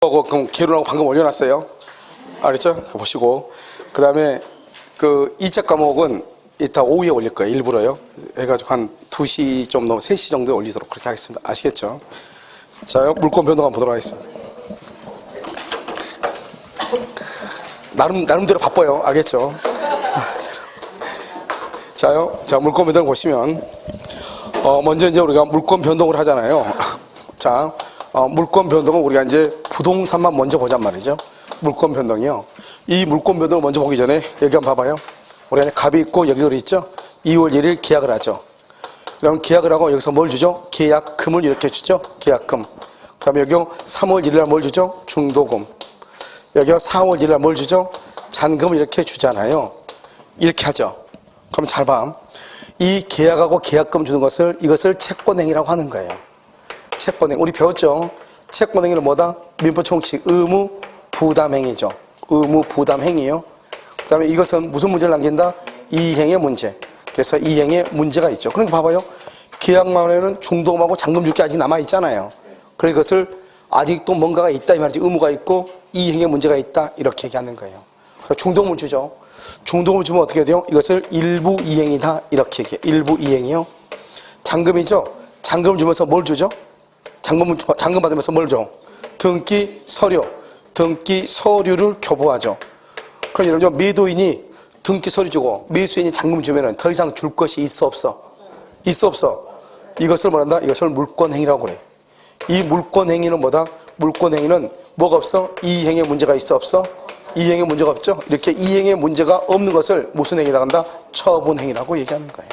그럼 개론하고 방금 올려놨어요. 알았죠? 그거 보시고. 그 다음에 그 2차 과목은 이따 오후에 올릴 거예요. 일부러요. 해가지고 한 2시 좀 넘어 3시 정도에 올리도록 그렇게 하겠습니다. 아시겠죠? 자, 물권 변동 한번 보도록 하겠습니다. 나름대로 바빠요. 알겠죠? 자요. 자, 물권 변동 보시면, 먼저 이제 우리가 물권 변동을 하잖아요. 자, 물권 변동은 우리가 이제 부동산만 먼저 보잔 말이죠. 물권 변동이요. 이 물권 변동을 먼저 보기 전에 여기 한번 봐봐요. 우리가 갑이 있고 여기 글이 있죠. 2월 1일 계약을 하죠. 그럼 계약을 하고 여기서 뭘 주죠? 계약금을 이렇게 주죠. 계약금. 그 다음에 여기 3월 1일 날 뭘 주죠? 중도금. 여기 4월 1일 날 뭘 주죠? 잔금을 이렇게 주잖아요. 이렇게 하죠. 그럼 잘 봐. 이 계약하고 계약금 주는 이것을 채권행위라고 하는 거예요. 채권행. 우리 배웠죠? 채권행위는 뭐다? 민법총칙 의무 부담행위죠. 의무 부담행위요. 그 다음에 이것은 무슨 문제를 남긴다? 이행의 문제. 그래서 이행에 문제가 있죠. 그러니까 봐봐요. 계약만에는 중도금하고 잔금 줄 게 아직 남아있잖아요. 그래서 이것을 아직도 뭔가가 있다 이 말이지. 의무가 있고 이행에 문제가 있다 이렇게 얘기하는 거예요. 그래서 중도금을 주죠. 중도금을 주면 어떻게 돼요? 이것을 일부 이행이다 이렇게 얘기해요. 일부 이행이요. 잔금이죠. 잔금을 주면서 뭘 주죠? 잔금 받으면서 뭘 줘? 등기 서류. 등기 서류를 교부하죠. 그럼 예를 들면 매도인이 등기 서류 주고 매수인이 잔금 주면은 더 이상 줄 것이 있어 없어? 있어 없어? 이것을 뭐란다? 이것을 물권행위라고 그래. 이 물권행위는 뭐다? 물권행위는 뭐가 없어? 이행에 문제가 있어 없어? 이행에 문제가 없죠? 이렇게 이행에 문제가 없는 것을 무슨 행위라고 한다? 처분행위라고 얘기하는 거예요.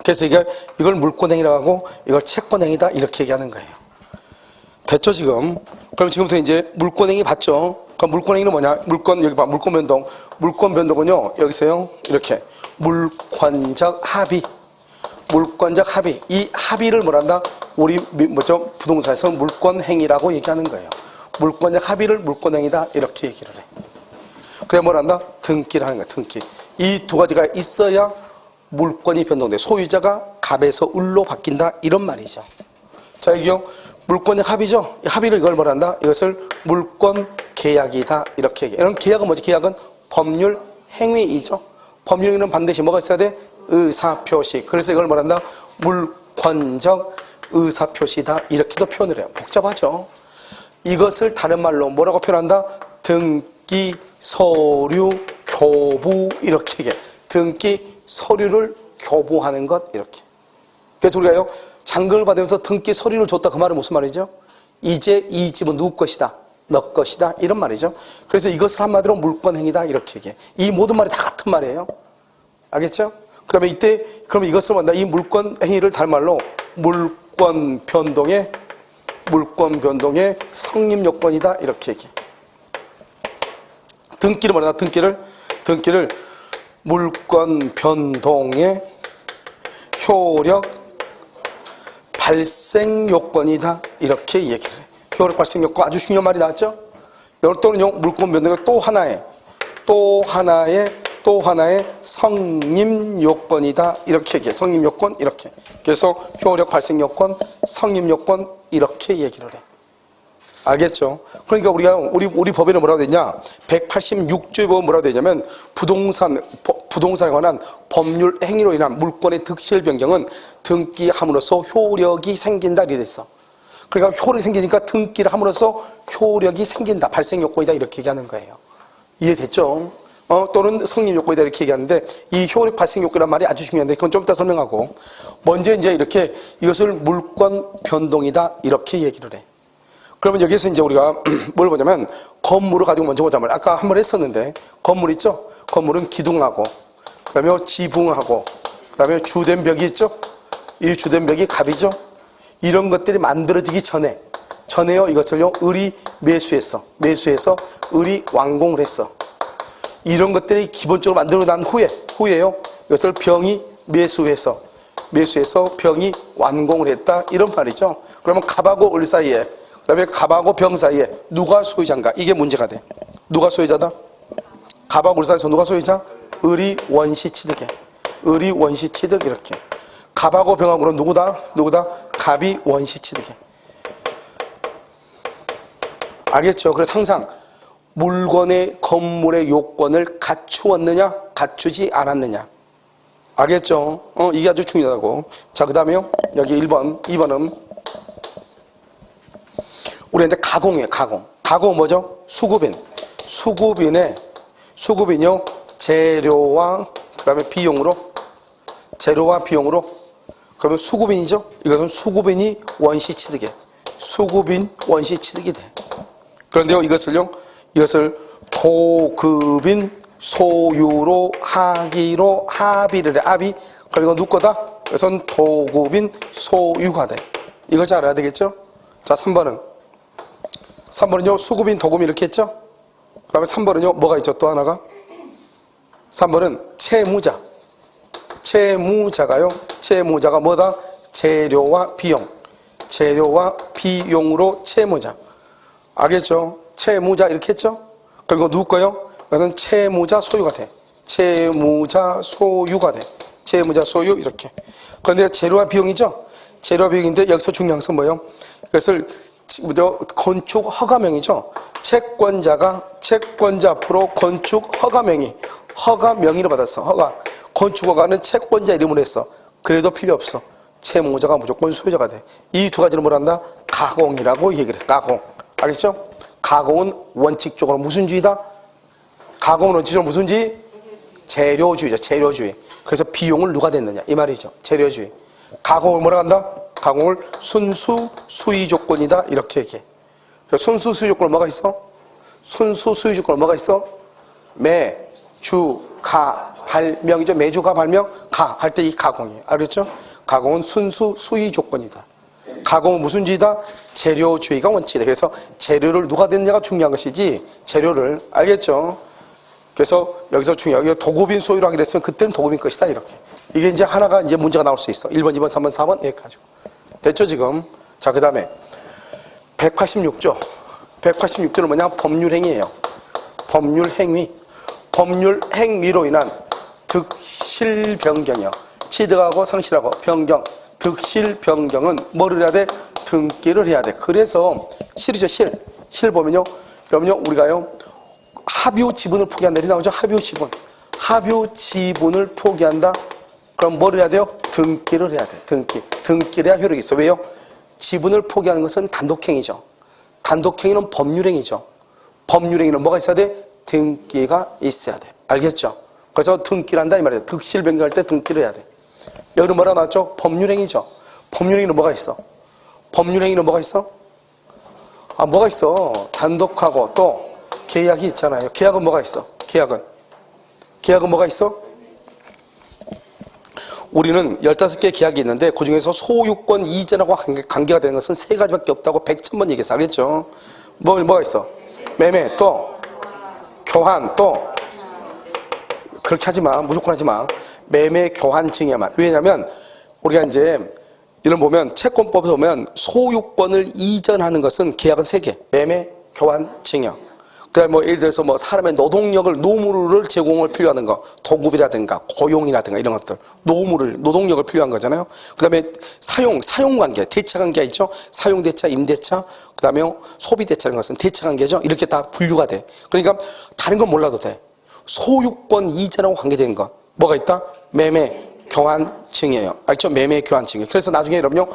그래서 이걸 물권행위라고 하고 이걸 채권행위다 이렇게 얘기하는 거예요. 됐죠 지금? 그럼 지금부터 이제 물권행위 봤죠? 그럼 물권행위는 뭐냐? 여기 봐. 물권 변동. 물권 변동은요. 여기서요. 이렇게 물권적 합의. 물권적 합의. 이 합의를 뭐란다? 우리 부동산에서 물권행위라고 얘기하는 거예요. 물권적 합의를 물권행위다 이렇게 얘기를 해. 그래 뭐란다? 등기를 하는 거야. 등기. 이 두 가지가 있어야 물권이 변동돼. 소유자가 갑에서 을로 바뀐다 이런 말이죠. 자 여기요. 물권적 합의죠. 이 합의를 이걸 뭐란다? 이것을 물권 계약이다 이렇게 얘기해. 이런 계약은 뭐지? 계약은 법률 행위이죠. 법률 행위는 반드시 뭐가 있어야 돼? 의사표시. 그래서 이걸 뭐란다? 물권적 의사표시다 이렇게도 표현을 해요. 복잡하죠. 이것을 다른 말로 뭐라고 표현한다? 등기 서류 교부 이렇게 얘기해. 등기 서류를 교부하는 것 이렇게. 그래서 우리가요 잔금을 받으면서 등기 서류를 줬다 그 말은 무슨 말이죠? 이제 이 집은 누구 것이다? 너 것이다 이런 말이죠. 그래서 이것을 한마디로 물권행위다 이렇게 얘기해. 이 모든 말이 다 같은 말이에요. 알겠죠? 그 다음에 이때 그럼 이것을 만나 이 물권행위를 다른 말로 물권 변동의 성립요건이다 이렇게 얘기해. 등기를 뭐냐? 등기를 물권 변동의 효력 발생 요건이다 이렇게 얘기를 해. 효력 발생 요건 아주 중요한 말이 나왔죠. 또는요 물권 변동의 또 하나의 성립 요건이다 이렇게 얘기해. 성립 요건 이렇게. 그래서 효력 발생 요건, 성립 요건 이렇게 얘기를 해. 알겠죠? 그러니까 우리 법에는 뭐라고 되냐? 186조의 법은 뭐라고 되냐면 부동산에 관한 법률 행위로 인한 물권의 득실 변경은 등기함으로써 효력이 생긴다 이렇게 돼 있어. 그러니까 효력이 생기니까 등기를 함으로써 효력이 생긴다. 발생 요건이다 이렇게 얘기하는 거예요. 이해됐죠? 또는 성립 요건이다 이렇게 얘기하는데 이 효력 발생 요건이란 말이 아주 중요한데 그건 좀 이따 설명하고 먼저 이제 이렇게 이것을 물권 변동이다 이렇게 얘기를 해. 그러면 여기서 이제 우리가 뭘 보냐면 건물을 가지고 먼저 보자면 아까 한 번 했었는데 건물 있죠? 건물은 기둥하고 그 다음에 지붕하고 그 다음에 주된 벽이 있죠? 이 주된 벽이 갑이죠? 이런 것들이 만들어지기 전에요 이것을요 을이 매수해서 을이 완공을 했어. 이런 것들이 기본적으로 만들어 난 후에요 이것을 병이 매수해서 병이 완공을 했다 이런 말이죠. 그러면 갑하고 을 사이에 그 다음에 갑하고 병 사이에 누가 소유자인가? 이게 문제가 돼. 누가 소유자다? 갑하고 을 사이에서 누가 소유자? 을이 원시 취득해. 을이 원시 취득 이렇게. 갑하고 병하고는 누구다? 갑이 원시 취득해. 알겠죠? 그래서 항상 물건의 건물의 요건을 갖추었느냐 갖추지 않았느냐. 알겠죠? 이게 아주 중요하다고. 자, 그 다음에요. 여기 1번, 2번은 우리 이제 가공이에요. 가공은 뭐죠? 수급인요. 재료와 그 다음에 비용으로 그러면 수급인이죠? 이것은 수급인이 원시 취득이에요. 수급인 원시 취득이 돼. 그런데요, 이것을 도급인 소유로 하기로 합의를 해. 합의. 그리고 누구 거다? 그래서 도급인 소유가 돼. 이걸 잘 알아야 되겠죠? 자, 3번은요, 수급인, 도급인 이렇게 했죠? 그 다음에 3번은요, 뭐가 있죠? 또 하나가? 3번은 채무자. 채무자가 뭐다? 재료와 비용으로 채무자. 알겠죠? 채무자 이렇게 했죠? 그리고 누구 거요? 이것은 채무자 소유가 돼. 채무자 소유 이렇게. 그런데 재료와 비용이죠? 재료와 비용인데 여기서 중요한 것은 뭐예요? 이것을 건축 허가명이죠? 채권자 앞으로 건축 허가명의를 받았어. 건축 허가는 채권자 이름으로 했어. 그래도 필요 없어. 채무자가 무조건 소유자가 돼. 이 두 가지를 뭐란다? 가공이라고 얘기를 해. 가공. 알겠죠? 가공은 원칙적으로 무슨 주의다? 가공은 원칙적으로 무슨 주의? 재료주의죠. 재료주의. 그래서 비용을 누가 냈느냐 이 말이죠. 재료주의. 가공을 뭐라 한다? 가공을 순수 수의 조건이다 이렇게 얘기해. 순수 수의 조건은 뭐가 있어? 순수 수의 조건은 뭐가 있어? 매, 주, 가, 발명이죠. 매주가 발명, 가 할 때 이 가공이에요. 알겠죠? 가공은 순수 수의 조건이다. 가공은 무슨 주의다? 재료주의가 원칙이다. 그래서 재료를 누가 냈느냐가 중요한 것이지 재료를. 알겠죠? 그래서 여기서 중요한 도급인 소유라고 그랬으면 그때는 도급인 것이다 이렇게. 이게 이제 하나가 이제 문제가 나올 수 있어. 1번, 2번, 3번, 4번 이렇게 가지고. 됐죠 지금? 자, 그 다음에 186조. 186조는 뭐냐? 법률행위예요. 법률행위로 인한 득실 변경이요. 취득하고 상실하고 변경. 득실 변경은 뭐를 해야 돼? 등기를 해야 돼. 그래서 실이죠. 실 보면요. 여러분요, 우리가요 합유 지분을 포기한다 이렇게 나오죠. 합유 지분을 포기한다. 그럼 뭐를 해야 돼요? 등기를 해야 돼. 등기를 해야 효력이 있어. 왜요? 지분을 포기하는 것은 단독행위죠. 단독행위는 법률행위죠. 법률행위는 뭐가 있어야 돼? 등기가 있어야 돼. 알겠죠? 그래서 등기를 한다 이 말이에요. 득실 변경할 때 등기를 해야 돼. 여기는 뭐라 나왔죠? 법률행위죠. 법률행위는 뭐가 있어? 뭐가 있어? 단독하고 또 계약이 있잖아요. 계약은 뭐가 있어? 계약은 뭐가 있어? 우리는 15개의 계약이 있는데 그중에서 소유권 이전하고 관계가 되는 것은 3가지밖에 없다고 100,000번 얘기해서 알겠죠? 뭐가 있어? 매매, 또 교환, 또 그렇게 하지 마. 무조건 하지 마. 매매, 교환, 증여만. 왜냐면 우리가 이제 이런 보면 채권법에 보면 소유권을 이전하는 것은 계약은 3개. 매매, 교환, 증여. 그다음에 뭐 예를 들어서 뭐 사람의 노무를 제공을 필요하는 거, 도급이라든가 고용이라든가 이런 것들, 노동력을 필요한 거잖아요. 그다음에 사용 관계, 대차 관계가 있죠. 사용 대차, 임대차, 그다음에 소비 대차 이런 것은 대차 관계죠. 이렇게 다 분류가 돼. 그러니까 다른 건 몰라도 돼. 소유권 이전하고 관계된 거 뭐가 있다? 매매, 교환, 증여예요. 알죠? 매매, 교환, 증여. 그래서 나중에 여러분요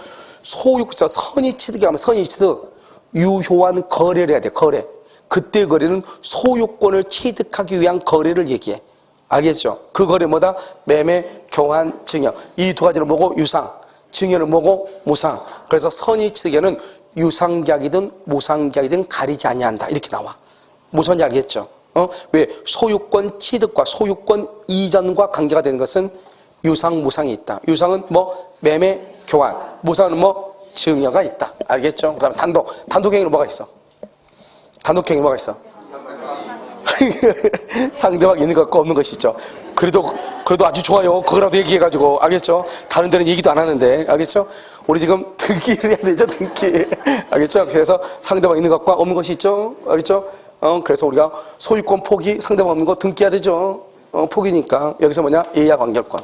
소유권 선의 취득에 가면 선의 취득 유효한 거래를 해야 돼. 거래. 그때 거래는 소유권을 취득하기 위한 거래를 얘기해. 알겠죠? 그 거래 뭐다? 매매, 교환, 증여. 이 두 가지를 뭐고? 유상. 증여는 뭐고? 무상. 그래서 선의 취득에는 유상계약이든 무상계약이든 가리지 아니한다. 이렇게 나와. 무슨 말인지 알겠죠? 왜? 소유권 취득과 소유권 이전과 관계가 되는 것은 유상, 무상이 있다. 유상은 뭐? 매매, 교환. 무상은 뭐? 증여가 있다. 알겠죠? 그 다음 단독행위는 뭐가 있어? 단독행위 뭐가 있어? 상대방 있는 것 같고 없는 것이 있죠. 그래도 아주 좋아요. 그거라도 얘기해가지고. 알겠죠? 다른 데는 얘기도 안 하는데. 알겠죠? 우리 지금 등기를 해야 되죠? 등기. 알겠죠? 그래서 상대방 있는 것과 없는 것이 있죠? 알겠죠? 그래서 우리가 소유권 포기, 상대방 없는 거 등기해야 되죠? 포기니까. 여기서 뭐냐? 예약 완결권.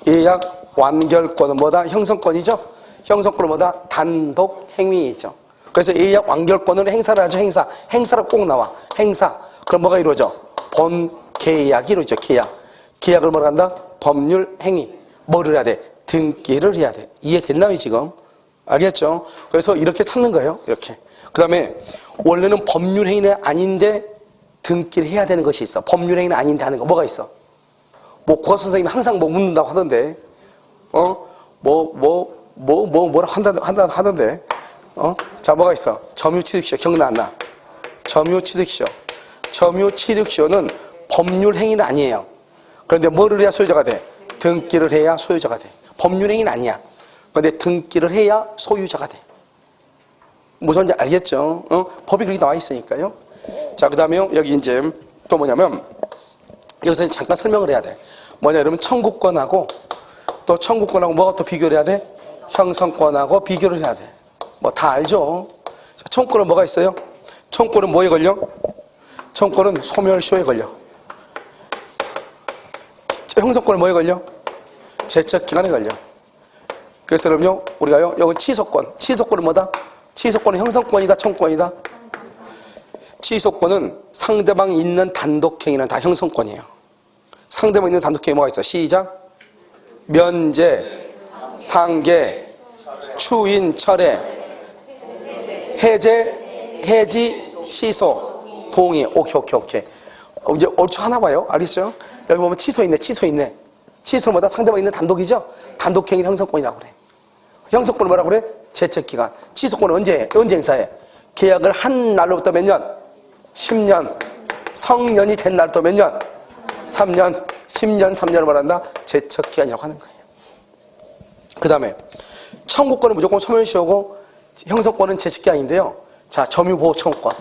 예약 완결권은 뭐다? 형성권이죠? 형성권은 뭐다? 단독 행위이죠. 그래서 예약 완결권은 행사를 하죠. 행사로 꼭 나와. 행사. 그럼 뭐가 이루어져? 본계약이 이루어져. 계약을 뭐라 한다? 법률 행위. 뭐를 해야 돼? 등기를 해야 돼. 이해됐나요 지금? 알겠죠? 그래서 이렇게 찾는 거예요. 이렇게. 그 다음에 원래는 법률 행위는 아닌데 등기를 해야 되는 것이 있어. 법률 행위는 아닌데 하는 거 뭐가 있어? 뭐 국어 선생님이 항상 뭐 묻는다고 하던데, 뭐라고 하던데, 자 뭐가 있어? 점유취득시효 기억나 안 나? 점유취득시효는 법률 행위는 아니에요. 그런데 뭐를 해야 소유자가 돼? 등기를 해야 소유자가 돼. 법률 행위는 아니야. 그런데 등기를 해야 소유자가 돼. 무슨 말인지 알겠죠? 법이 그렇게 나와 있으니까요. 자, 그 다음에 여기 이제 또 뭐냐면, 여기서 잠깐 설명을 해야 돼. 뭐냐, 여러분, 청구권하고 뭐가 또 비교를 해야 돼? 형성권하고 비교를 해야 돼. 뭐 다 알죠? 청구권은 뭐가 있어요? 청구권은 뭐에 걸려? 청구권은 소멸시효에 걸려. 형성권은 뭐에 걸려? 제척기간에 걸려. 그래서 그럼요, 우리가요, 여기 취소권은 뭐다? 취소권은 형성권이다, 청구권이다? 취소권은 상대방이 있는 단독행위는 다 형성권이에요. 상대방이 있는 단독행위 뭐가 있어? 시작. 면제, 상계, 추인, 철회, 해제, 해지, 취소, 동의. 오케이. 이제 얼추 하나 봐요. 알겠죠? 여기 보면 취소 있네. 취소는 뭐다? 상대방이 있는 단독이죠? 단독행위 형성권이라고 그래. 형성권은 뭐라고 그래? 제척기간. 취소권은 언제 행사해? 계약을 한 날로부터 몇 년? 10년. 성년이 된 날부터 몇 년? 3년. 10년, 3년을 말한다? 제척기간이라고 하는 거예요. 그 다음에 청구권은 무조건 소멸시효고 형성권은 제척기간인데요. 자, 점유보호청구권.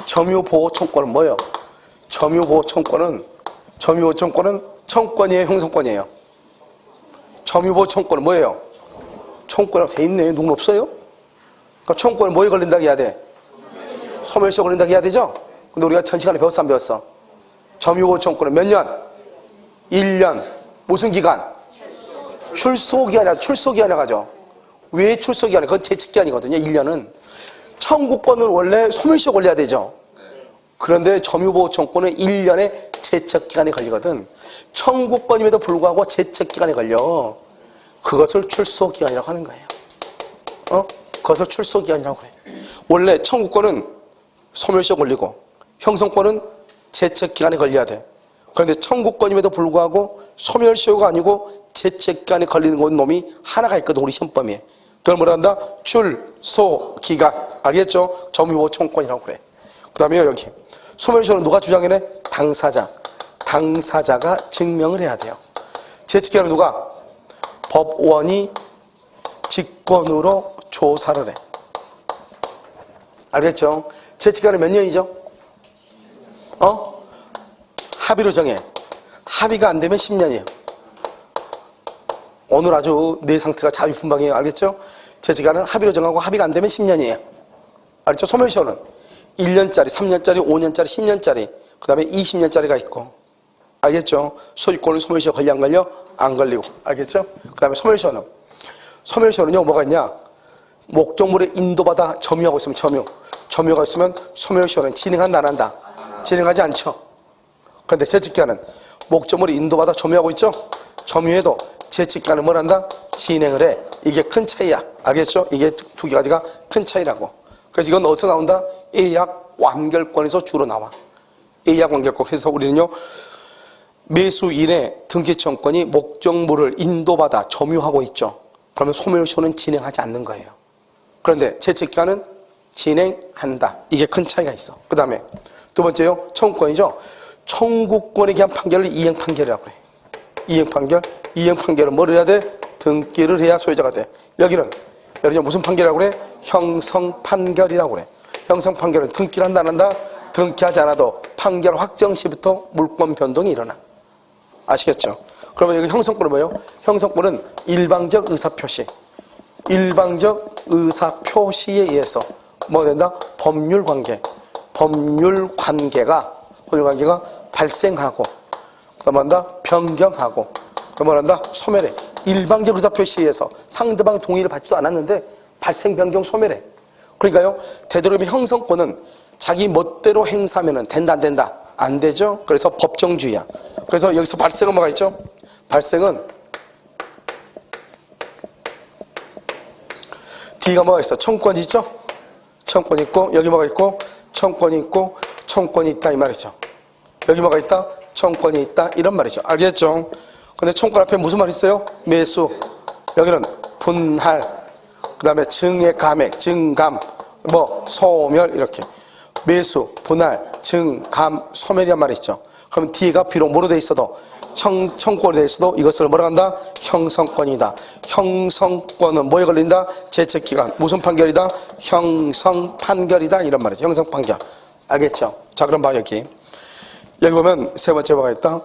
점유보호청구권은 뭐예요? 점유보호청구권은 청구권이에요, 형성권이에요? 점유보호청구권은 뭐예요? 청구권이라고 돼 있네. 누군 없어요? 그러니까 청구권은 뭐에 걸린다고 해야 돼? 소멸시효 걸린다고 해야 되죠? 근데 우리가 전 시간에 배웠어, 안 배웠어? 점유보호청구권은 몇 년? 1년. 무슨 기간? 출소기간이라 가죠. 왜 출소기간이? 그건 제척기간이거든요. 1년은. 청구권은 원래 소멸시효 걸려야 되죠. 그런데 점유보호청구권은 1년의 제척기간이 걸리거든. 청구권임에도 불구하고 제척기간이 걸려. 그것을 출소기간이라고 하는 거예요. 그것을 출소기간이라고 그래. 원래 청구권은 소멸시효 걸리고 형성권은 제척기간에 걸려야 돼. 그런데 청구권임에도 불구하고 소멸시효가 아니고 제척기간에 걸리는 놈이 하나가 있거든. 우리 시험범위에. 그걸 뭐라 한다? 출소기간. 알겠죠? 점유보호청구권이라고 그래. 그 다음에 여기 소멸시효는 누가 주장해내? 당사자가 증명을 해야 돼요. 제척기간은 누가? 법원이 직권으로 조사를 해. 알겠죠? 제척기간은 몇 년이죠? 합의로 정해. 합의가 안 되면 10년이에요. 오늘 아주 내 상태가 자유분방해요. 알겠죠? 제척기간은 합의로 정하고 합의가 안 되면 10년이에요. 알겠죠? 소멸시효는 1년짜리, 3년짜리, 5년짜리, 10년짜리, 그 다음에 20년짜리가 있고. 알겠죠? 소유권은 소멸시효 걸려 안 걸려? 안 걸리고. 알겠죠? 그 다음에 소멸시효는요 뭐가 있냐? 목적물에 인도받아 점유하고 있으면 점유가 있으면 소멸시효는 진행한다 안 한다? 진행하지 않죠. 그런데 제척기간은 목적물에 인도받아 점유하고 있죠? 점유해도 제척기간은 뭘 한다? 진행을 해. 이게 큰 차이야. 알겠죠? 이게 두 가지가 큰 차이라고. 그래서 이건 어디서 나온다? 예약 완결권에서 주로 나와. 예약 완결권. 그래서 우리는요 매수인의 등기청구권이 목적물을 인도받아 점유하고 있죠. 그러면 소멸시효는 진행하지 않는 거예요. 그런데 제척기간은 진행한다. 이게 큰 차이가 있어. 그 다음에 두 번째요, 청구권이죠. 청구권에 대한 판결을 이행판결이라고 그래. 이행판결은 뭐를 해야 돼? 등기를 해야 소유자가 돼. 여기는 무슨 판결이라고 그래? 형성판결이라고 그래. 형성판결은 등기를 한다 안 한다? 등기하지 않아도 판결 확정 시부터 물권 변동이 일어나. 아시겠죠? 그러면 여기 형성권은 뭐예요? 형성권은 일방적 의사표시에 의해서 뭐가 된다? 법률관계가 발생하고 그다음 한다? 변경하고 그다음 한다? 소멸해. 일방적 의사표시에 의해서 상대방의 동의를 받지도 않았는데 발생, 변경, 소멸해. 그러니까요, 되도록이면 형성권은 자기 멋대로 행사하면 된다, 안 된다? 안 되죠? 그래서 법정주의야. 그래서 여기서 발생은 뭐가 있죠? 발생은 D가 뭐가 있어? 청구권이 있죠? 청구권이 있고, 여기 뭐가 있고, 청구권이 있고, 청구권이 있다, 이 말이죠. 여기 뭐가 있다? 청구권이 있다, 이런 말이죠. 알겠죠? 근데 청구권 앞에 무슨 말이 있어요? 매수. 여기는 분할. 그 다음에 증액, 감액, 증감, 소멸, 이렇게. 매수, 분할, 증, 감, 소멸이란 말이 있죠. 그럼 D가 비록 뭐로 돼 있어도, 청구권이 돼 있어도 이것을 뭐라고 한다? 형성권이다. 형성권은 뭐에 걸린다? 제척기간. 무슨 판결이다? 형성 판결이다, 이런 말이죠. 형성 판결. 알겠죠? 자, 그럼 봐, 여기. 여기 보면 세 번째 뭐가 있다?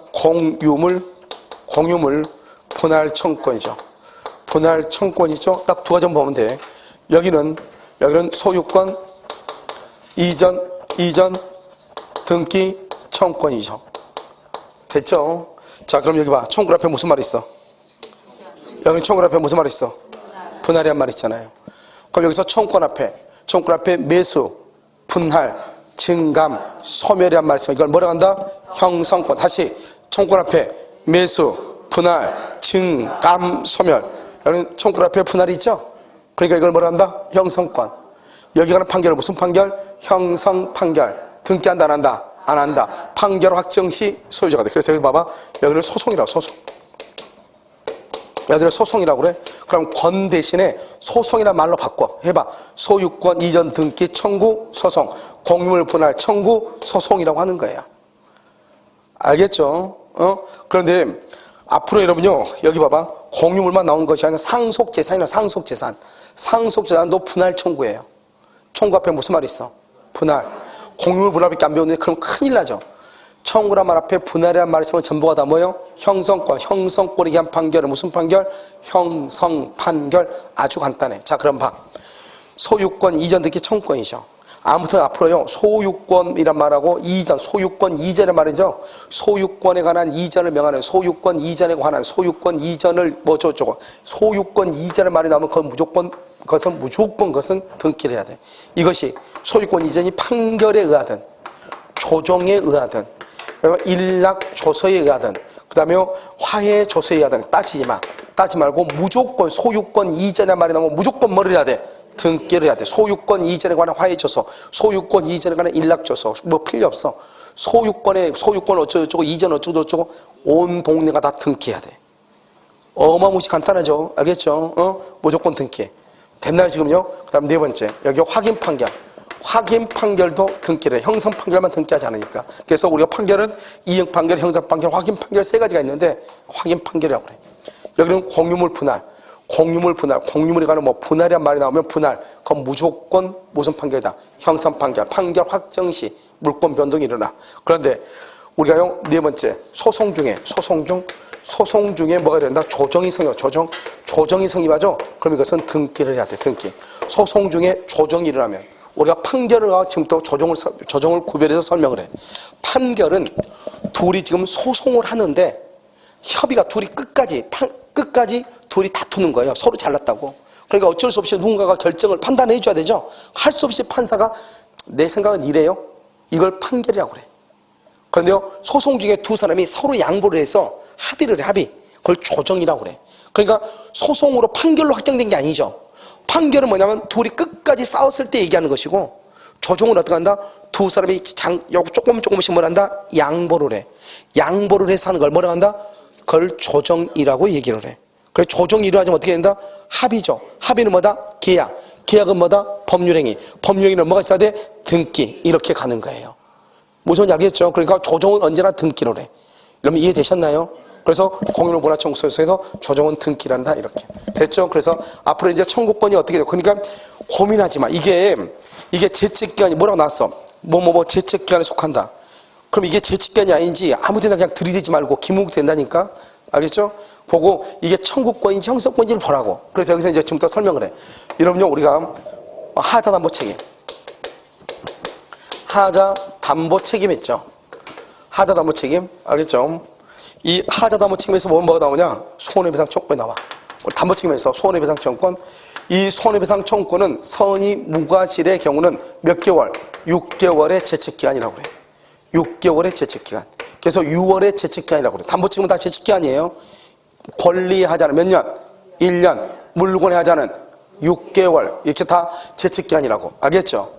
공유물 분할 청구권이죠. 분할 청구권이죠. 딱 두 가지 보면 돼. 여기는 소유권, 이전, 등기, 청구권이죠. 됐죠? 자, 그럼 여기 봐. 청구권 앞에 무슨 말이 있어? 여기 청구권 앞에 무슨 말이 있어? 분할이란 말이 있잖아요. 그럼 여기서 청구권 앞에 매수, 분할, 증감, 소멸이란 말이 있어. 이걸 뭐라고 한다? 형성권. 다시 청구권 앞에 매수, 분할, 증감, 소멸. 여기 청구권 앞에 분할이 있죠? 그러니까 이걸 뭐라고 한다? 형성권. 여기 가는 판결은 무슨 판결? 형성 판결. 등기한다, 안 한다? 안 한다. 판결 확정 시 소유자가 돼. 그래서 여기 봐봐. 여기를 소송이라고, 소송. 여기를 소송이라고 그래. 그럼 권 대신에 소송이란 말로 바꿔. 해봐. 소유권 이전 등기 청구 소송. 공유물 분할 청구 소송이라고 하는 거예요. 알겠죠? 그런데 앞으로 여러분요, 여기 봐봐. 공유물만 나오는 것이 아니라 상속재산이나 상속재산. 상속재산도 분할 청구예요. 청구 앞에 무슨 말이 있어? 분할. 공유물 분할밖에 안 배우는데 그럼 큰일 나죠. 청구란 말 앞에 분할이란 말이 있으면 전부가 다 뭐예요? 형성권. 형성권에 의한 판결은 무슨 판결? 형성 판결. 아주 간단해. 자, 그럼 봐. 소유권 이전 등기 청구권이죠. 아무튼 앞으로요, 소유권이란 말하고 이전, 소유권 이전의 말이죠. 소유권에 관한 이전을 명하는 소유권 이전에 관한 소유권 이전을 저쩌고 소유권 이전의 말이 나오면 그것은 등기를 해야 돼. 이것이 소유권 이전이 판결에 의하든 조정에 의하든 일락 조서에 의하든 그 다음에 화해 조서에 의하든 따지지 말고 무조건 소유권 이전의 말이 나오면 무조건 뭐를 해야 돼? 등기를 해야 돼. 소유권 이전에 관한 화해조서, 소유권 이전에 관한 일락조서, 뭐 필요 없어. 소유권 어쩌고저쩌고, 이전 어쩌고저쩌고, 온 동네가 다 등기해야 돼. 어마무시 간단하죠? 알겠죠? 무조건 등기. 됐나요, 지금요? 그 다음 네 번째. 여기 확인 판결. 확인 판결도 등기를 해. 형성 판결만 등기하지 않으니까. 그래서 우리가 판결은 이행 판결, 형성 판결, 확인 판결 세 가지가 있는데, 확인 판결이라고 그래. 여기는 공유물 분할. 공유물에 관한 분할이란 말이 나오면 분할. 그건 무조건 무슨 판결이다? 형성 판결. 판결 확정 시 물권 변동이 일어나. 그런데 우리가요, 네 번째. 소송 중에 뭐가 된다? 조정이 생겨. 조정이 생기죠? 그럼 이것은 등기를 해야 돼. 등기. 소송 중에 조정이 일어나면 우리가 판결을 하고 지금부터 조정을 구별해서 설명을 해. 판결은 둘이 지금 소송을 하는데 협의가 둘이 끝까지 둘이 다투는 거예요. 서로 잘났다고. 그러니까 어쩔 수 없이 누군가가 결정을 판단해 줘야 되죠. 할 수 없이 판사가 내 생각은 이래요. 이걸 판결이라고 그래. 그런데요, 소송 중에 두 사람이 서로 양보를 해서 합의를 해, 합의. 그걸 조정이라고 그래. 그러니까 소송으로 판결로 확정된 게 아니죠. 판결은 뭐냐면 둘이 끝까지 싸웠을 때 얘기하는 것이고, 조정은 어떻게 한다? 두 사람이 조금씩 뭘 한다? 양보를 해. 양보를 해서 하는 걸 뭐라고 한다? 그걸 조정이라고 얘기를 해. 그래, 조정이 이루어지면 어떻게 된다? 합의죠. 합의는 뭐다? 계약. 계약은 뭐다? 법률행위. 법률행위는 뭐가 있어야 돼? 등기. 이렇게 가는 거예요. 무슨 말인지 알겠죠? 그러니까 조정은 언제나 등기로 해. 그러면 이해되셨나요? 그래서 공유물 분할 청구소에서 조정은 등기란다. 이렇게. 됐죠? 그래서 앞으로 이제 청구권이 어떻게 돼요? 그러니까 고민하지 마. 이게 제척기간이 뭐라고 나왔어? 제척기간에 속한다. 그럼 이게 제척기간이 아닌지 아무 데나 그냥 들이대지 말고 기묵 된다니까? 알겠죠? 보고 이게 청구권인지 형성권인지를 보라고. 그래서 여기서 이제 지금부터 설명을 해. 여러분요, 우리가 하자담보 책임. 하자담보 책임 있죠? 하자담보 책임. 알겠죠? 이 하자담보 책임에서 뭐가 나오냐? 손해배상 청구권이 나와. 담보 책임에서 손해배상 청구권. 이 손해배상 청구권은 선의 무과실의 경우는 몇 개월? 6개월의 제척기간이라고 그래요. 6개월의 제척기간. 그래서 6월의 제척기간이라고 그래요. 담보책임은 다 제척기간이에요. 권리하자는 몇 년? 1년. 물권의 하자는 6개월. 이렇게 다 제척기간이라고. 알겠죠?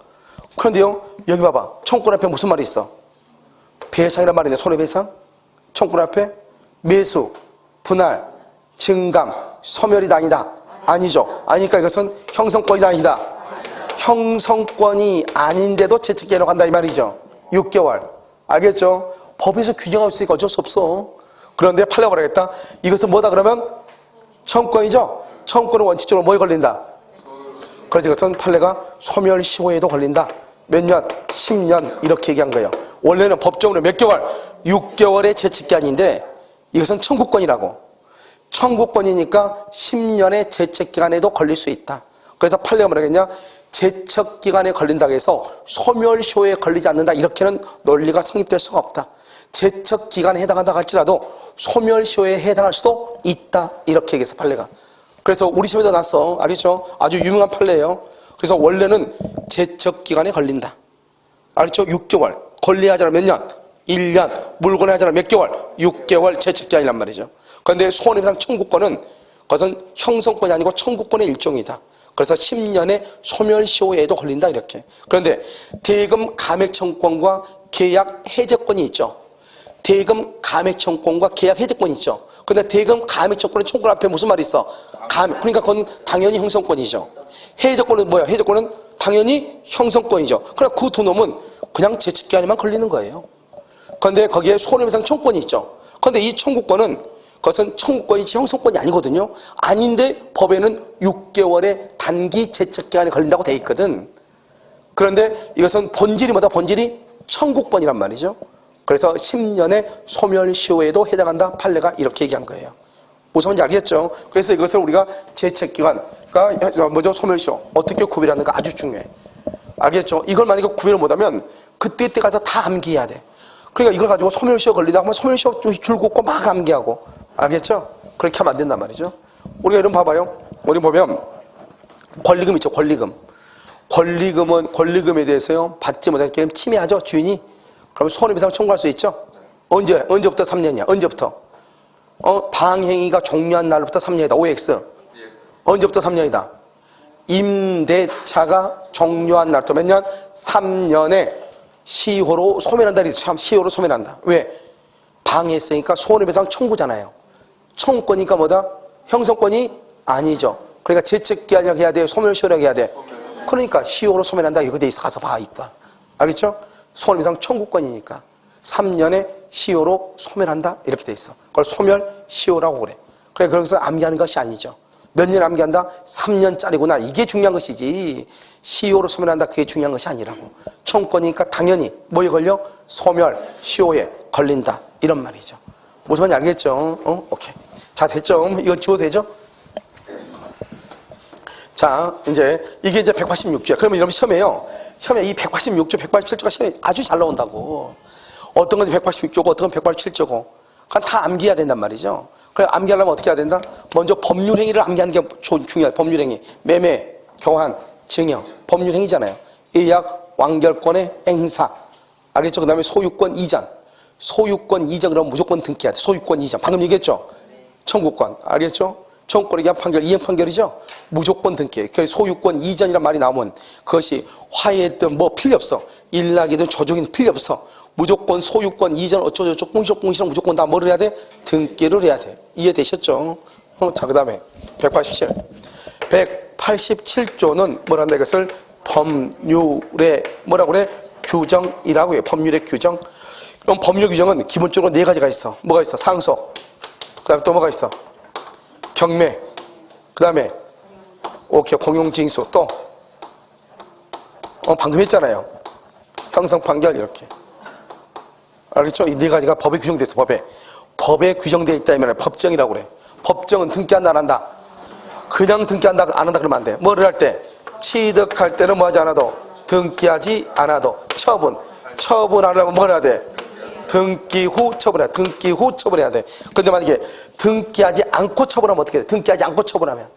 그런데요, 여기 봐봐. 청구권 앞에 무슨 말이 있어? 배상이란 말이네. 손해배상. 청구권 앞에 매수, 분할, 증감, 소멸이 아니다. 아니죠. 아니니까 이것은 형성권이 아니다. 형성권이 아닌데도 제척기간이라고 한다 이 말이죠. 6개월. 알겠죠? 법에서 규정하고 있으니까 어쩔 수 없어. 그런데 판례가 뭐라겠다? 이것은 뭐다 그러면? 청구권이죠? 청구권은 원칙적으로 뭐에 걸린다? 그래서 이것은 판례가 소멸시효에도 걸린다. 몇 년? 10년 이렇게 얘기한 거예요. 원래는 법정으로 몇 개월? 6개월의 제척기간인데 이것은 청구권이라고. 청구권이니까 10년의 제척기간에도 걸릴 수 있다. 그래서 판례가 뭐라겠냐? 제척기간에 걸린다고 해서 소멸시효에 걸리지 않는다. 이렇게는 논리가 성립될 수가 없다. 제척기간에 해당한다 할지라도 소멸시효에 해당할 수도 있다. 이렇게 얘기해서 판례가. 그래서 우리 시험에도 났어. 알겠죠? 아주 유명한 판례예요. 그래서 원래는 제척기간에 걸린다. 알겠죠? 6개월. 권리하자는 몇 년? 1년. 물권의 하자는 몇 개월? 6개월 제척기간이란 말이죠. 그런데 손해배상 청구권은 그것은 형성권이 아니고 청구권의 일종이다. 그래서 10년의 소멸시효에도 걸린다 이렇게. 그런데 대금 감액청구권과 계약 해제권이 있죠. 대금 감액청구권과 계약 해제권이 있죠. 그런데 대금 감액청구권은 청구권 앞에 무슨 말이 있어? 그러니까 그건 당연히 형성권이죠. 해제권은 뭐야? 해제권은 당연히 형성권이죠. 그러나 그 두 놈은 그냥 제척기간에만 걸리는 거예요. 그런데 거기에 손해배상 청구권이 있죠. 그런데 이 청구권은 그것은 청구권이지 형성권이 아니거든요. 아닌데 법에는 6개월의 단기 제척기간에 걸린다고 돼 있거든. 그런데 이것은 본질이 뭐다? 본질이 청구권이란 말이죠. 그래서 10년의 소멸시효에도 해당한다. 판례가 이렇게 얘기한 거예요. 무슨 말인지 알겠죠? 그래서 이것을 우리가 제척기간과 먼저 소멸시효 어떻게 구별하는가 아주 중요해. 알겠죠? 이걸 만약에 구별을 못하면 그때 가서 다 암기해야 돼. 그러니까 이걸 가지고 소멸시효 걸리다 하면 소멸시효 줄 긋고 막 암기하고. 알겠죠? 그렇게 하면 안 된단 말이죠. 우리가 이런 봐봐요. 우리 보면 권리금 있죠. 권리금. 권리금에 대해서요. 받지 못하게 침해하죠. 주인이. 그러면 손해배상 청구할 수 있죠. 언제부터 3년이야? 언제부터? 방행위가 종료한 날부터 3년이다. OX. 언제부터 3년이다? 임대차가 종료한 날부터 몇 년? 3년에 시효로 소멸한다. 시효로 소멸한다. 왜? 방해했으니까 손해배상 청구잖아요. 청구권이니까 뭐다? 형성권이 아니죠. 그러니까 제척기간이라고 해야 돼? 소멸시효라고 해야 돼? 그러니까 시효로 소멸한다. 이렇게 돼 있어. 가서 봐. 있다. 알겠죠? 손해배상 청구권이니까 3년에 시효로 소멸한다. 이렇게 돼 있어. 그걸 소멸시효라고 그래. 그래, 그래서 암기하는 것이 아니죠. 몇 년 암기한다? 3년짜리구나. 이게 중요한 것이지. 시효로 소멸한다. 그게 중요한 것이 아니라고. 청구권이니까 당연히 뭐에 걸려? 소멸시효에 걸린다. 이런 말이죠. 무슨 말인지 알겠죠? 오케이. 자, 됐죠? 이거 지워도 되죠? 자, 이게 이제 186조야. 그러면 이러면 시험에 이 186조, 187조가 시험에 아주 잘 나온다고. 어떤 건 186조고, 어떤 건 187조고. 그건 다 암기해야 된단 말이죠. 그래, 암기하려면 어떻게 해야 된다? 먼저 법률행위를 암기하는 게 중요해. 법률행위. 매매, 교환, 증여. 법률행위잖아요. 예약, 완결권의 행사. 알겠죠? 그 다음에 소유권 이전. 소유권 이전 그러면 무조건 등기해야 돼. 소유권 이전. 방금 얘기했죠? 청구권. 알겠죠? 청구권에 의한 판결, 이행 판결이죠? 무조건 등기해. 그래서 소유권 이전이란 말이 나오면 그것이 화해든 뭐 필요 없어. 일락이든 조정이든 필요 없어. 무조건 소유권 이전 어쩌고저쩌고 공시랑 무조건 다 뭐를 해야 돼? 등기를 해야 돼. 이해되셨죠? 자, 그 다음에 187. 187조는 뭐란다 이것을 법률의 뭐라고 그래? 규정이라고 해요. 법률의 규정. 그럼 법률 규정은 기본적으로 네 가지가 있어. 뭐가 있어? 상속. 그 다음에 또 뭐가 있어? 경매. 그 다음에 오케이 공용징수. 또 방금 했잖아요. 형성 판결 이렇게. 알겠죠? 이 네 가지가 법에 규정돼 있어. 법에 규정돼 있다면 법정이라고 그래. 법정은 등기한다 안 한다? 그냥 등기한다 안 한다 그러면 안 돼. 뭐를 할 때? 취득할 때는 뭐 하지 않아도 등기하지 않아도 처분하려면 뭘 해야 돼? 등기 후 처분해야 돼. 등기 후 처분해야 돼. 근데 만약에 등기하지 않고 처분하면 어떻게 돼? 등기하지 않고 처분하면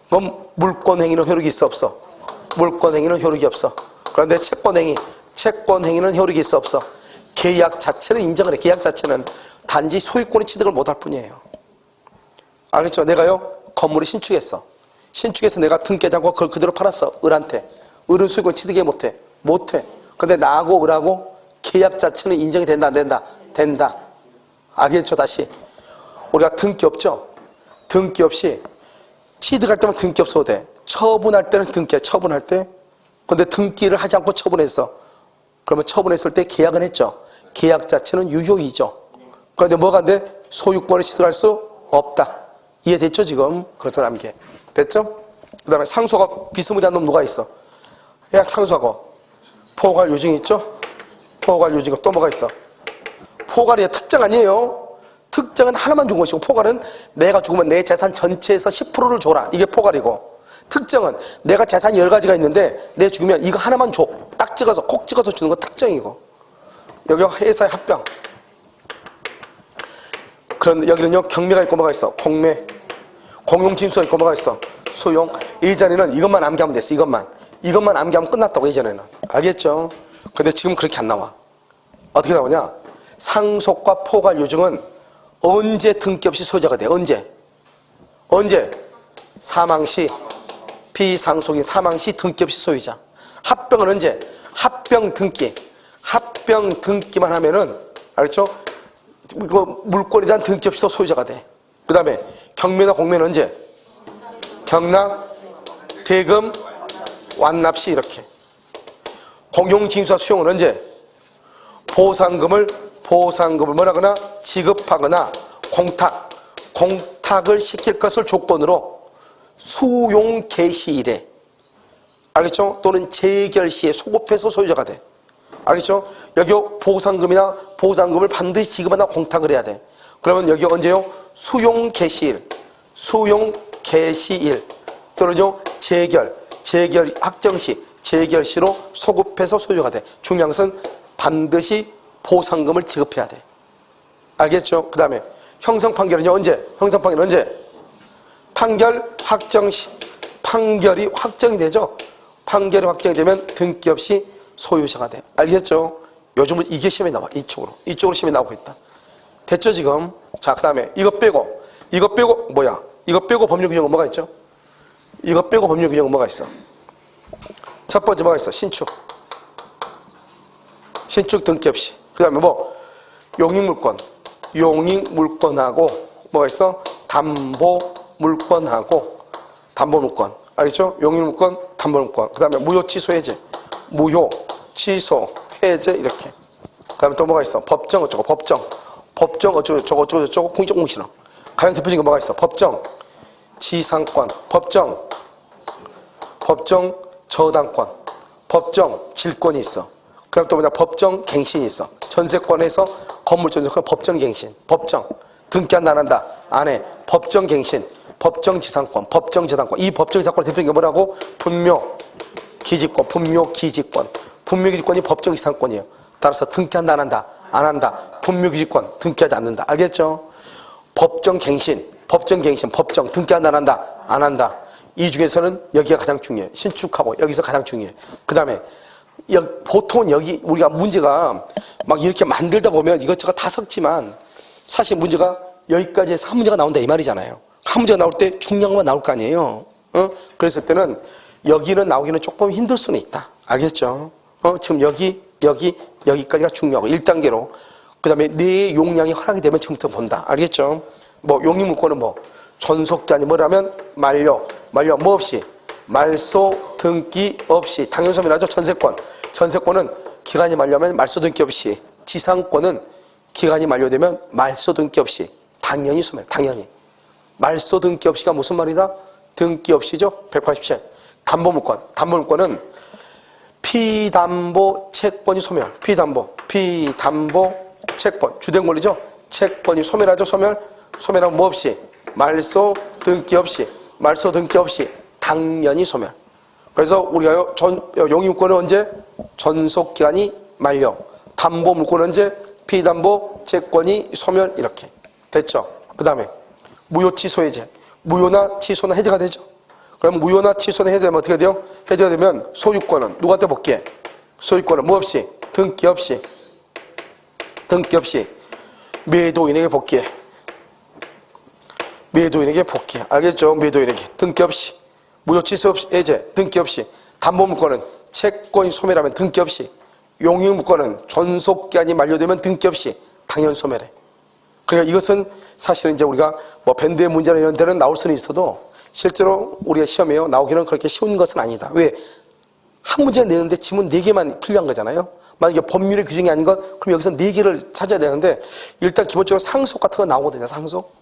그럼 물권행위는 효력이 있어 없어? 물권행위는 효력이 없어. 그런데 채권행위는 효력이 있어 없어? 계약 자체는 인정을 해. 계약 자체는 단지 소유권의 취득을 못할 뿐이에요. 알겠죠? 내가요 건물을 신축해서 내가 등 깨지 않고 그걸 그대로 팔았어. 을한테. 을은 소유권 취득해 못해? 못해. 근데 나하고 을하고 계약 자체는 인정이 된다 안 된다? 된다. 알겠죠? 다시 우리가 등기 없죠? 등기 없이 취득할 때만 등기 없어도 돼. 처분할 때는 등기야. 처분할 때. 근데 등기를 하지 않고 처분했어. 그러면 처분했을 때 계약은 했죠. 계약 자체는 유효이죠. 그런데 뭐가 안 돼? 소유권을 취득할 수 없다. 이해됐죠 지금? 그 사람께. 됐죠? 그 다음에 상소가 비스무리한 놈 누가 있어? 야 상소하고 포괄 요증 있죠? 포괄 요증 또 뭐가 있어? 포괄이 특정 아니에요. 특정은 하나만 준 것이고 포괄은 내가 죽으면 내 재산 전체에서 10%를 줘라. 이게 포괄이고 특정은 내가 재산이 10가지가 있는데 내 죽으면 이거 하나만 줘. 딱 찍어서 콕 찍어서 주는 거 특정이고 여기 회사의 합병. 그런 여기는요 경매가 있고 뭐가 있어? 공매. 공용진수가 있고 뭐가 있어? 소용. 예전에는 이것만 암기하면 됐어. 이것만 암기하면 끝났다고 예전에는. 알겠죠? 근데 지금 그렇게 안 나와. 어떻게 나오냐? 상속과 포괄 요증은 언제 등기 없이 소유자가 돼? 언제? 사망시. 비상속인 사망시 등기 없이 소유자. 합병은 언제? 합병 등기만 하면은 알겠죠? 이거 물권에 대한 등기 없이도 소유자가 돼. 그 다음에 경매나 공매는 언제? 경락, 대금, 완납시 이렇게. 공용징수와 수용은 언제? 보상금을 뭐라거나 지급하거나 공탁을 시킬 것을 조건으로 수용 개시일에 알겠죠? 또는 재결 시에 소급해서 소유자가 돼. 알겠죠? 여기 보상금을 반드시 지급하나 공탁을 해야 돼. 그러면 여기 언제요? 수용 개시일 또는요 재결 확정시 재결시로 소급해서 소유자가 돼. 중요한 것은 반드시 보상금을 지급해야 돼. 알겠죠? 그 다음에 형성판결은요 언제? 판결 확정시. 판결이 확정이 되죠? 판결이 확정이 되면 등기 없이 소유자가 돼. 알겠죠? 요즘은 이게 시험에 나와. 이쪽으로 시험에 나오고 있다. 됐죠 지금? 자, 그 다음에 이거 빼고 법률 규정은 뭐가 있죠? 이거 빼고 법률 규정은 뭐가 있어? 첫 번째 뭐가 있어? 신축 등기 없이. 그 다음에 뭐? 용익물권하고 뭐가 있어? 담보물권. 알겠죠? 용익물권, 담보물권. 그 다음에 무효취소 해제 이렇게. 그 다음에 또 뭐가 있어? 법정 어쩌고 공적공신호. 가장 대표적인 거 뭐가 있어? 법정 지상권, 법정 저당권, 법정 질권이 있어. 그 다음에 또 뭐냐? 법정 갱신이 있어. 전세권에서 건물 전세권 법정 갱신. 법정 등기한다 안 한다? 안 해. 법정 갱신, 법정 지상권, 법정 저당권. 이 법정 지상권의 대표적인 게 뭐라고? 분묘기지권. 분묘기지권이 법정 지상권이에요. 따라서 등기한다 안 한다? 안 한다. 분묘기지권 등기하지 않는다. 알겠죠? 법정 등기한다 안 한다? 안 한다. 이 중에서는 여기가 가장 중요해. 신축하고 여기서 가장 중요해. 그 다음에 보통은 여기 우리가 문제가 막 이렇게 만들다 보면 이것저것 다 섞지만 사실 문제가 여기까지 해서 한 문제가 나온다 이 말이잖아요. 한 문제가 나올 때 중량만 나올 거 아니에요. 그랬을 때는 여기는 나오기는 조금 힘들 수는 있다. 알겠죠? 지금 여기까지가 중요하고 1단계로. 그 다음에 내 용량이 허락이 되면 지금부터 본다. 알겠죠? 뭐 용익물권은 뭐 존속기한이 뭐라면 만료 없이 말소 등기 없이 당연소멸하죠. 전세권은 기간이 만료하면 말소 등기 없이. 지상권은 기간이 만료되면 말소 등기 없이. 당연히 소멸. 말소 등기 없이가 무슨 말이다? 등기 없이죠. 187. 담보물권은 피담보 채권이 소멸. 피담보 채권. 주된 권리죠. 채권이 소멸하죠. 소멸하면 뭐 없이? 말소 등기 없이. 당연히 소멸. 그래서 우리가 용익물권은 언제? 전속기간이 만료. 담보물권은 언제? 피담보 채권이 소멸. 이렇게 됐죠. 그 다음에 무효 취소 해제. 무효나 취소나 해제가 되죠. 그럼 무효나 취소는 해제되면 어떻게 돼요? 해제되면 소유권은 누구한테 복귀해? 소유권은 뭐 없이? 등기 없이 매도인에게 복귀해. 매도인에게 복귀해. 알겠죠? 매도인에게 등기 없이. 무효 취소 없이 해제 등기 없이. 담보물권은 채권이 소멸하면 등기 없이. 용익물권은 존속기한이 만료되면 등기 없이 당연 소멸해. 그러니까 이것은 사실은 이제 우리가 뭐 밴드의 문제나 이런 데는 나올 수는 있어도 실제로 우리가 시험에 나오기는 그렇게 쉬운 것은 아니다. 왜? 한 문제 내는데 지문 4개만 필요한 거잖아요. 만약에 법률의 규정이 아닌 것, 그럼 여기서 4개를 찾아야 되는데 일단 기본적으로 상속 같은 거 나오거든요. 상속.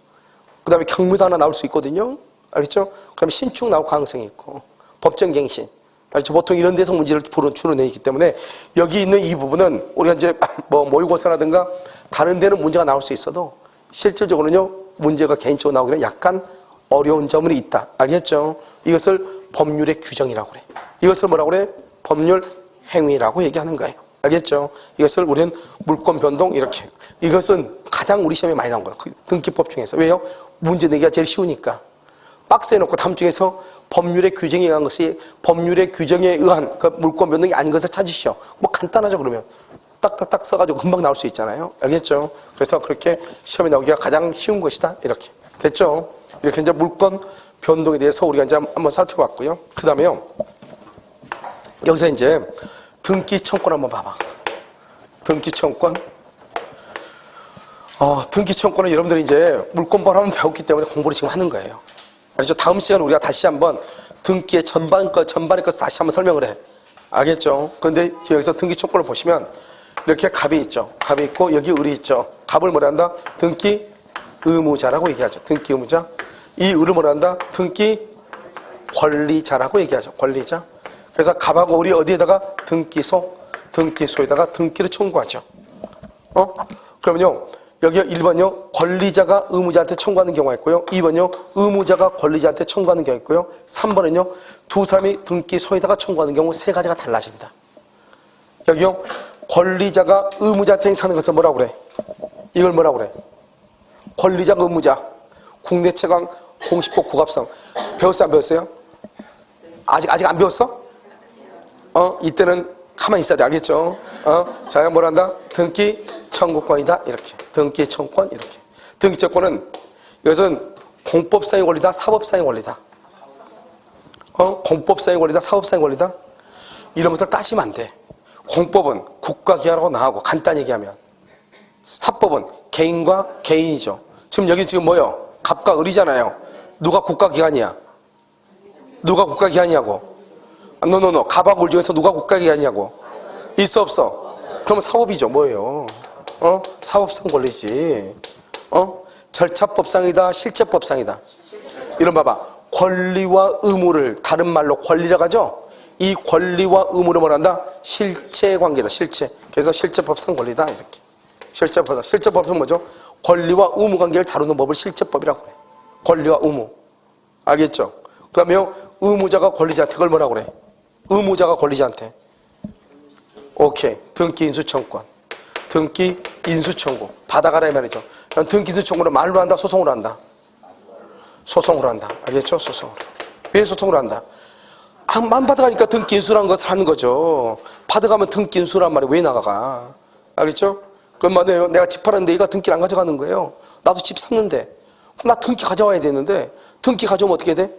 그 다음에 경무도 하나 나올 수 있거든요. 알겠죠? 그 다음에 신축 나올 가능성이 있고 법정갱신. 알겠죠? 보통 이런 데서 문제를 주로 내기 때문에 여기 있는 이 부분은 우리가 이제 뭐 모의고사라든가 다른 데는 문제가 나올 수 있어도 실질적으로는요 문제가 개인적으로 나오기는 약간 어려운 점은 있다. 알겠죠? 이것을 법률의 규정이라고 그래. 이것을 뭐라고 그래? 법률 행위라고 얘기하는 거예요. 알겠죠? 이것을 우리는 물권 변동 이렇게. 이것은 가장 우리 시험에 많이 나온 거예요. 등기법 중에서. 왜요? 문제 내기가 제일 쉬우니까. 박스에 놓고 다음 중에서 법률의 규정에 의한 것이 법률의 규정에 의한 그 물권 변동이 아닌 것을 찾으시오. 뭐 간단하죠 그러면. 딱딱딱 써가지고 금방 나올 수 있잖아요. 알겠죠? 그래서 그렇게 시험에 나오기가 가장 쉬운 것이다. 이렇게. 됐죠? 이렇게 이제 물권 변동에 대해서 우리가 이제 한번 살펴봤고요. 그 다음에요. 여기서 이제 등기 청권 한번 봐봐. 등기 청권. 등기 청권은 여러분들이 이제 물권법 한번 배웠기 때문에 공부를 지금 하는 거예요. 알겠죠? 다음 시간에 우리가 다시 한번 등기의 전반의 것을 다시 한번 설명을 해. 알겠죠? 그런데 여기서 등기 청권을 보시면 이렇게 갑이 있죠. 갑이 있고 여기 을이 있죠. 갑을 뭐라 한다? 등기 의무자라고 얘기하죠. 등기 의무자. 이 을을 뭐라 한다? 등기 권리자라고 얘기하죠. 권리자. 그래서 갑하고 을이 어디에다가? 등기소에다가 등기를 청구하죠. 그러면요. 여기 1번요. 권리자가 의무자한테 청구하는 경우가 있고요. 2번요. 의무자가 권리자한테 청구하는 경우가 있고요. 3번은요. 두 사람이 등기소에다가 청구하는 경우 세 가지가 달라진다. 여기요. 권리자가 의무자한테 행사하는 것은 뭐라고 그래? 이걸 뭐라고 그래? 권리자가 의무자. 국내 최강 공시법 국합성. 배웠어요? 안 배웠어요? 아직 안 배웠어? 이때는 가만히 있어야 돼. 알겠죠? 자, 뭐라 한다? 등기 청구권이다. 이렇게. 등기 청구권. 이렇게. 등기 청구권은 이것은 공법상의 권리다. 사법상의 권리다. 공법상의 권리다. 사법상의 권리다. 이런 것을 따지면 안 돼. 공법은 국가기관하고 나하고 간단히 얘기하면. 사법은 개인과 개인이죠. 지금 뭐요? 갑과 을이잖아요. 누가 국가기관이야? 누가 국가기관이냐고? 노. 갑하고 을 중에서 누가 국가기관이냐고? 있어 없어? 그러면 사법이죠. 뭐예요? 사법상 권리지. 절차법상이다. 실제법상이다. 이런 봐봐. 권리와 의무를 다른 말로 권리라고 하죠? 이 권리와 의무를 뭐라 한다? 실체관계다. 실체. 그래서 실제법상 권리다. 이렇게. 실제법은 뭐죠? 권리와 의무 관계를 다루는 법을 실제법이라고 해. 권리와 의무. 알겠죠? 그러면 의무자가 권리자한테 그걸 뭐라고 그래? 의무자가 권리자한테. 오케이. 등기 인수청구권. 등기 인수청구. 받아가라 이 말이죠. 그럼 등기 인수청구는 말로 한다? 소송으로 한다? 소송으로 한다. 알겠죠? 소송으로. 왜 소송으로 한다? 안 받아가니까 등기 인수라는 것을 하는 거죠. 받아가면 등기 인수란 말이 왜 나가가? 알겠죠? 그럼 말이에요. 내가 집 팔았는데 얘가 등기를 안 가져가는 거예요. 나도 집 샀는데. 그럼 나 등기 가져와야 되는데 등기 가져오면 어떻게 돼?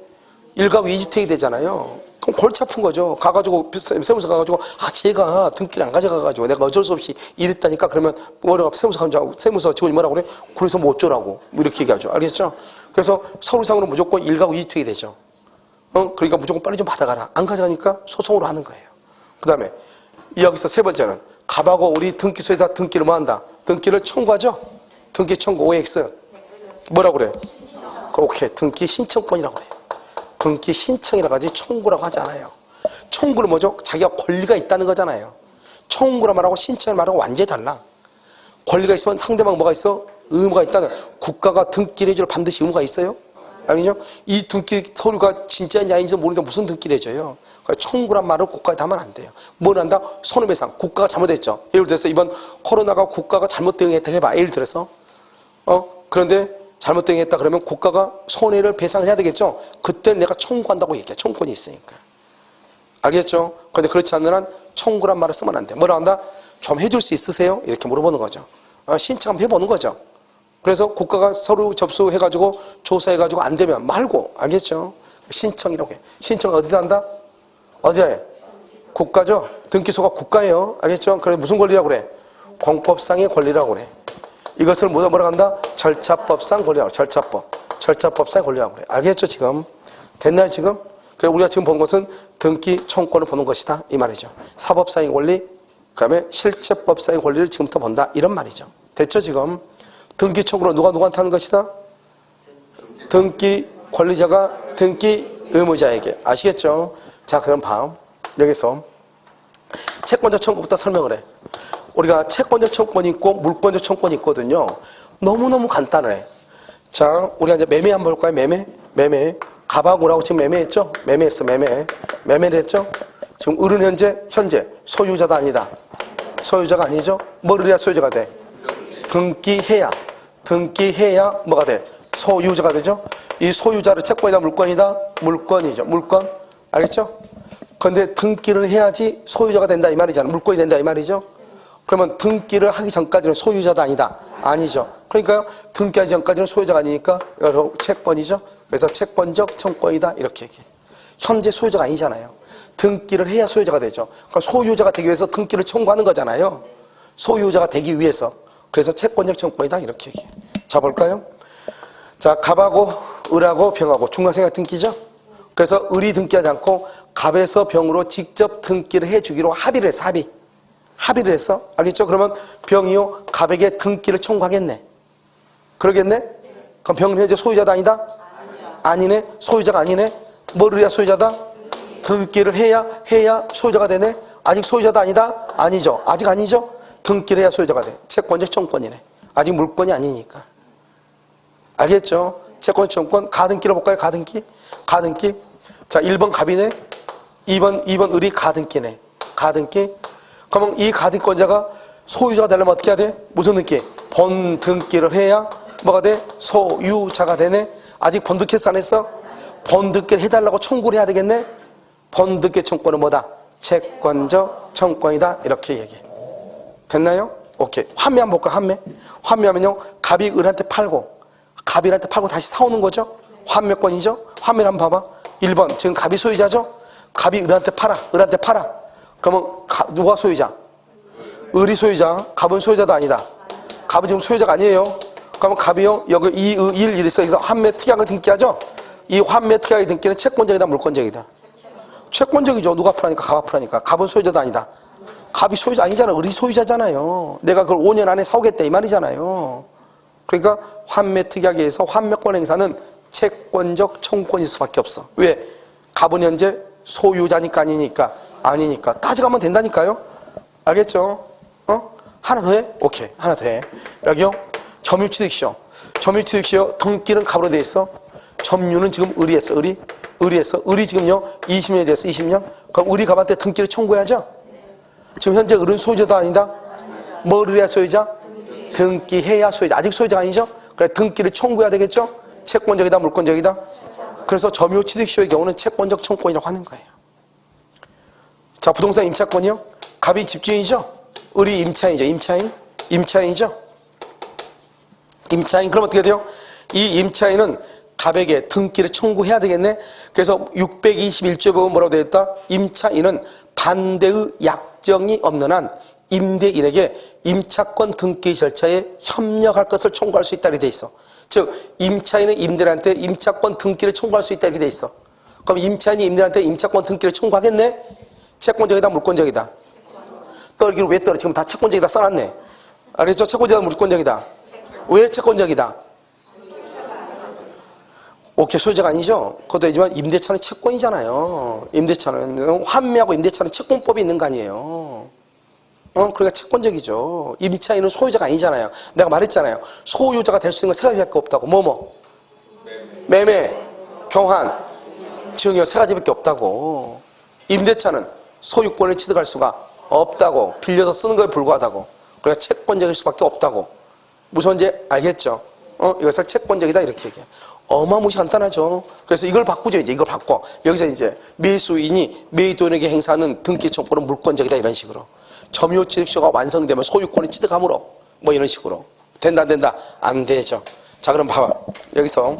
1가구 2주택이 되잖아요. 그럼 골치 아픈 거죠. 가가지고 세무서 가가지고 제가 등기를 안 가져가가지고 내가 어쩔 수 없이 이랬다니까. 그러면 뭐라고 세무서 직원이 뭐라고 그래? 그래서 뭐 어쩌라고 이렇게 얘기하죠. 알겠죠? 그래서 서류상으로 무조건 1가구 2주택이 되죠. 그러니까 무조건 빨리 좀 받아가라. 안 가져가니까 소송으로 하는 거예요. 그 다음에 여기서 세 번째는 갑하고 우리 등기소에다 등기를 뭐 한다? 등기를 청구하죠? 등기 청구 OX. 뭐라고 그래? 오케이. 등기 신청권이라고 그래요. 등기 신청이라고 하지 청구라고 하지 않아요. 청구는 뭐죠? 자기가 권리가 있다는 거잖아요. 청구란 말하고 신청이란 말하고 완전히 달라. 권리가 있으면 상대방 뭐가 있어? 의무가 있다는. 국가가 등기를 해줄 반드시 의무가 있어요? 알겠죠? 이 등기 서류가 진짜인지 아닌지 모르는데 무슨 등기를 해줘요? 그러니까 청구란 말을 국가에 담으면 안 돼요. 뭘 한다? 손해배상. 국가가 잘못했죠. 예를 들어서 이번 코로나가 국가가 잘못 대응했다 해봐. 예를 들어서. 그런데 잘못된 게 있다 그러면 국가가 손해를 배상을 해야 되겠죠. 그때는 내가 청구한다고 얘기해. 청구권이 있으니까. 알겠죠? 그런데 그렇지 않는 한 청구란 말을 쓰면 안 돼. 뭐라 한다? 좀 해줄 수 있으세요? 이렇게 물어보는 거죠. 신청 한번 해보는 거죠. 그래서 국가가 서류 접수해가지고 조사해가지고 안 되면 말고. 알겠죠? 신청이라고 해. 신청 어디다 한다? 어디다 해? 국가죠? 등기소가 국가예요. 알겠죠? 그래 무슨 권리라고 그래? 공법상의 권리라고 그래. 이것을 뭐라 한다? 절차법상 권리라고 그래. 절차법상의 권리라고 그래. 알겠죠 지금? 됐나요 지금? 그래 우리가 지금 본 것은 등기 청구권을 보는 것이다 이 말이죠. 사법상의 권리, 그 다음에 실체법상의 권리를 지금부터 본다 이런 말이죠. 됐죠 지금? 등기 청구로 누구한테 하는 것이다? 등기 권리자가 등기 의무자에게. 아시겠죠? 자 그럼 봐. 여기서 채권적 청구부터 설명을 해. 우리가 채권적 청구권이 있고 물권적 청구권이 있거든요. 너무너무 간단해. 자 우리가 이제 매매 한번 볼까요? 매매 갑하고라고 지금 매매했죠? 매매를 했죠? 지금 을은 현재 소유자다 아니다? 소유자가 아니죠? 뭐를 해야 소유자가 돼? 등기해야 뭐가 돼? 소유자가 되죠? 이 소유자를 채권이다 물권이다? 물권이죠. 물권. 알겠죠? 그런데 등기를 해야지 소유자가 된다 이 말이잖아. 물권이 된다 이 말이죠? 그러면 등기를 하기 전까지는 소유자다 아니다? 아니죠. 그러니까요. 등기하기 전까지는 소유자가 아니니까 채권이죠. 그래서 채권적 청구권이다 이렇게 얘기해. 현재 소유자가 아니잖아요. 등기를 해야 소유자가 되죠. 그럼 소유자가 되기 위해서 등기를 청구하는 거잖아요. 소유자가 되기 위해서. 그래서 채권적 청구권이다 이렇게 얘기해. 자 볼까요? 자 갑하고 을하고 병하고 중간생각 등기죠. 그래서 을이 등기하지 않고 갑에서 병으로 직접 등기를 해주기로 합의를 했어. 합의를 했어. 알겠죠? 그러면 병이요 갑에게 등기를 청구하겠네. 그러겠네? 그럼 병은 현재 소유자다 아니다? 아니네. 소유자가 아니네. 뭐를 해야 소유자다? 등기를 해야 소유자가 되네. 아직 소유자다 아니다? 아니죠. 아직 아니죠? 등기를 해야 소유자가 돼. 채권적 청구권이네. 아직 물권이 아니니까. 알겠죠? 채권적 청구권 가등기로 볼까요? 가등기. 자 1번 갑이네. 2번 을이 가등기네. 가등기. 그러면 이 가등권자가 소유자가 되려면 어떻게 해야 돼? 무슨 등기? 본등기를 해야 뭐가 돼? 소유자가 되네. 아직 본등기해서 안 했어? 본등기를 해달라고 청구를 해야 되겠네. 본등기 청구권은 뭐다? 채권적 청구권이다 이렇게 얘기해. 됐나요? 오케이. 환매 한번 볼까? 환매하면요 갑이 을한테 팔고 다시 사오는 거죠. 환매권이죠. 환매를 한번 봐봐. 1번 지금 갑이 소유자죠. 갑이 을한테 팔아. 그러면 누가 소유자? 을이 소유자. 갑은 소유자도 아니다. 갑은 지금 소유자가 아니에요. 그러면 갑이요 여기 1 있어. 여기서 환매 특약을 등기하죠. 이 환매 특약의 등기는 채권적이다 물권적이다? 채권적이죠. 누가 팔으니까 갑 앞으라니까. 갑은 소유자도 아니다. 갑이 소유자 아니잖아. 을이 소유자잖아요. 내가 그걸 5년 안에 사오겠다 이 말이잖아요. 그러니까 환매 특약에 의해서 환매권 행사는 채권적 청구권일 수밖에 없어. 왜? 갑은 현재 소유자니까 아니니까 따져가면 된다니까요. 알겠죠? 하나 더 해? 오케이. 하나 더 해. 여기요 점유취득시효 등기는 갑으로 돼 있어. 점유는 지금 을이 했어. 을이 지금요 20년이 됐어. 20년. 그럼 을이 갑한테 등기를 청구해야죠. 지금 현재 을은 소유자도 아니다? 뭐를 해야 소유자? 등기해야 소유자. 아직 소유자가 아니죠? 그래 등기를 청구해야 되겠죠? 채권적이다 물권적이다? 그래서 점유취득시효의 경우는 채권적 청구권이라고 하는 거예요. 자 부동산 임차권이요? 갑이 집주인이죠? 을이 임차인이죠? 임차인 그럼 어떻게 돼요? 이 임차인은 갑에게 등기를 청구해야 되겠네. 그래서 621조에 보면 뭐라고 되어 있다? 임차인은 반대의 약정이 없는 한 임대인에게 임차권 등기 절차에 협력할 것을 청구할 수 있다 이렇게 돼 있어. 즉 임차인은 임대인한테 임차권 등기를 청구할 수 있다 이렇게 돼 있어. 그럼 임차인이 임대인한테 임차권 등기를 청구하겠네? 채권적이다 물권적이다? 떨기를 왜 떨어? 지금 다 채권적이다 써놨네. 알겠죠? 채권적이다 물권적이다? 왜 채권적이다? 오케이 소유자가 아니죠? 그것도 아니지만 임대차는 채권이잖아요. 임대차는 환매하고 임대차는 채권법이 있는 거 아니에요. 그러니까 채권적이죠. 임차인은 소유자가 아니잖아요. 내가 말했잖아요. 소유자가 될 수 있는 건 세 가지밖에 없다고. 매매, 교환, 증여 세 가지밖에 없다고. 임대차는 소유권을 취득할 수가 없다고. 빌려서 쓰는 거에 불과하다고. 그러니까 채권적일 수밖에 없다고. 무슨 말인지 알겠죠? 이것을 채권적이다 이렇게 얘기해요. 어마무시 간단하죠. 그래서 이걸 바꾸죠. 이제 이걸 바꿔. 여기서 이제 매수인이 매도인에게 행사하는 등기 청구는 물권적이다 이런 식으로. 점유호 취득서가 완성되면 소유권을 취득함으로 뭐 이런 식으로. 된다 안 된다? 안 되죠. 자 그럼 봐봐. 여기서요.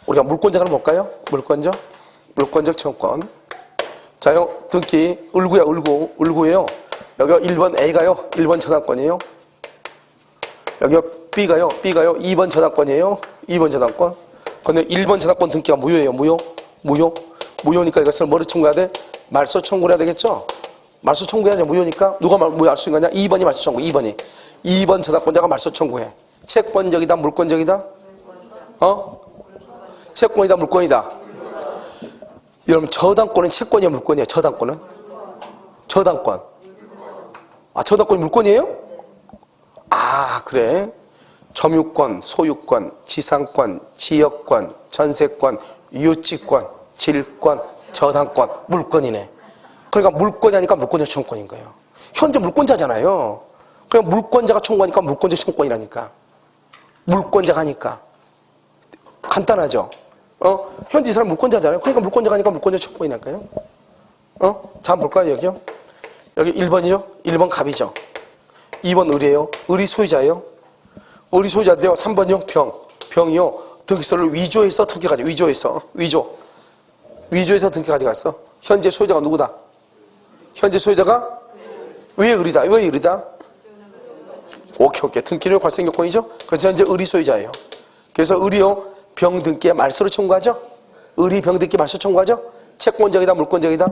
우리가 물권적을 볼까요? 물권적 청권. 자요. 등기 을구야 을구예요. 여기가 1번 A가요. 1번 저당권이에요. 여기가 B가요. 2번 저당권이에요. 2번 저당권. 근데 1번 저당권 등기가 무효예요. 무효니까 이것을 뭐를 청구해야 돼? 말소 청구를 해야 되겠죠? 말소 청구해야죠. 무효니까. 누가 무효할 수 있느냐? 2번이 말소 청구. 2번 저당권자가 말소 청구해. 채권적이다, 물권적이다? 채권이다, 물권이다. 여러분 저당권은 채권이야, 물권이야? 저당권은? 저당권. 저당권이 물권이에요? 그래. 점유권, 소유권, 지상권, 지역권, 전세권, 유치권, 질권, 저당권, 물권이네. 그러니까 물권이 하니까 물권적 청구권인 거예요. 현재 물권자잖아요. 그냥 물권자가 청구하니까 물권적 청구권이라니까. 물권자가 하니까. 간단하죠? 현재 이 사람 물권자잖아요. 그러니까 물권자가 하니까 물권적 청구권이니까요. 자, 한번 볼까요, 여기요? 여기 1번이죠? 1번 갑이죠? 2번 을이에요. 을이 소유자예요. 을이 소유자인데요. 3번이요. 병이요. 등기소를 위조해서 등기 가져. 위조해서 등기 가져갔어. 현재 소유자가 누구다? 현재 소유자가 왜 을이다? 오케이. 등기료 발생 요건이죠? 그래서 현재 을이 소유자예요. 그래서 을이요. 병 등기에 말소를 청구하죠? 을이 병 등기 말소 청구하죠? 채권적이다, 물권적이다?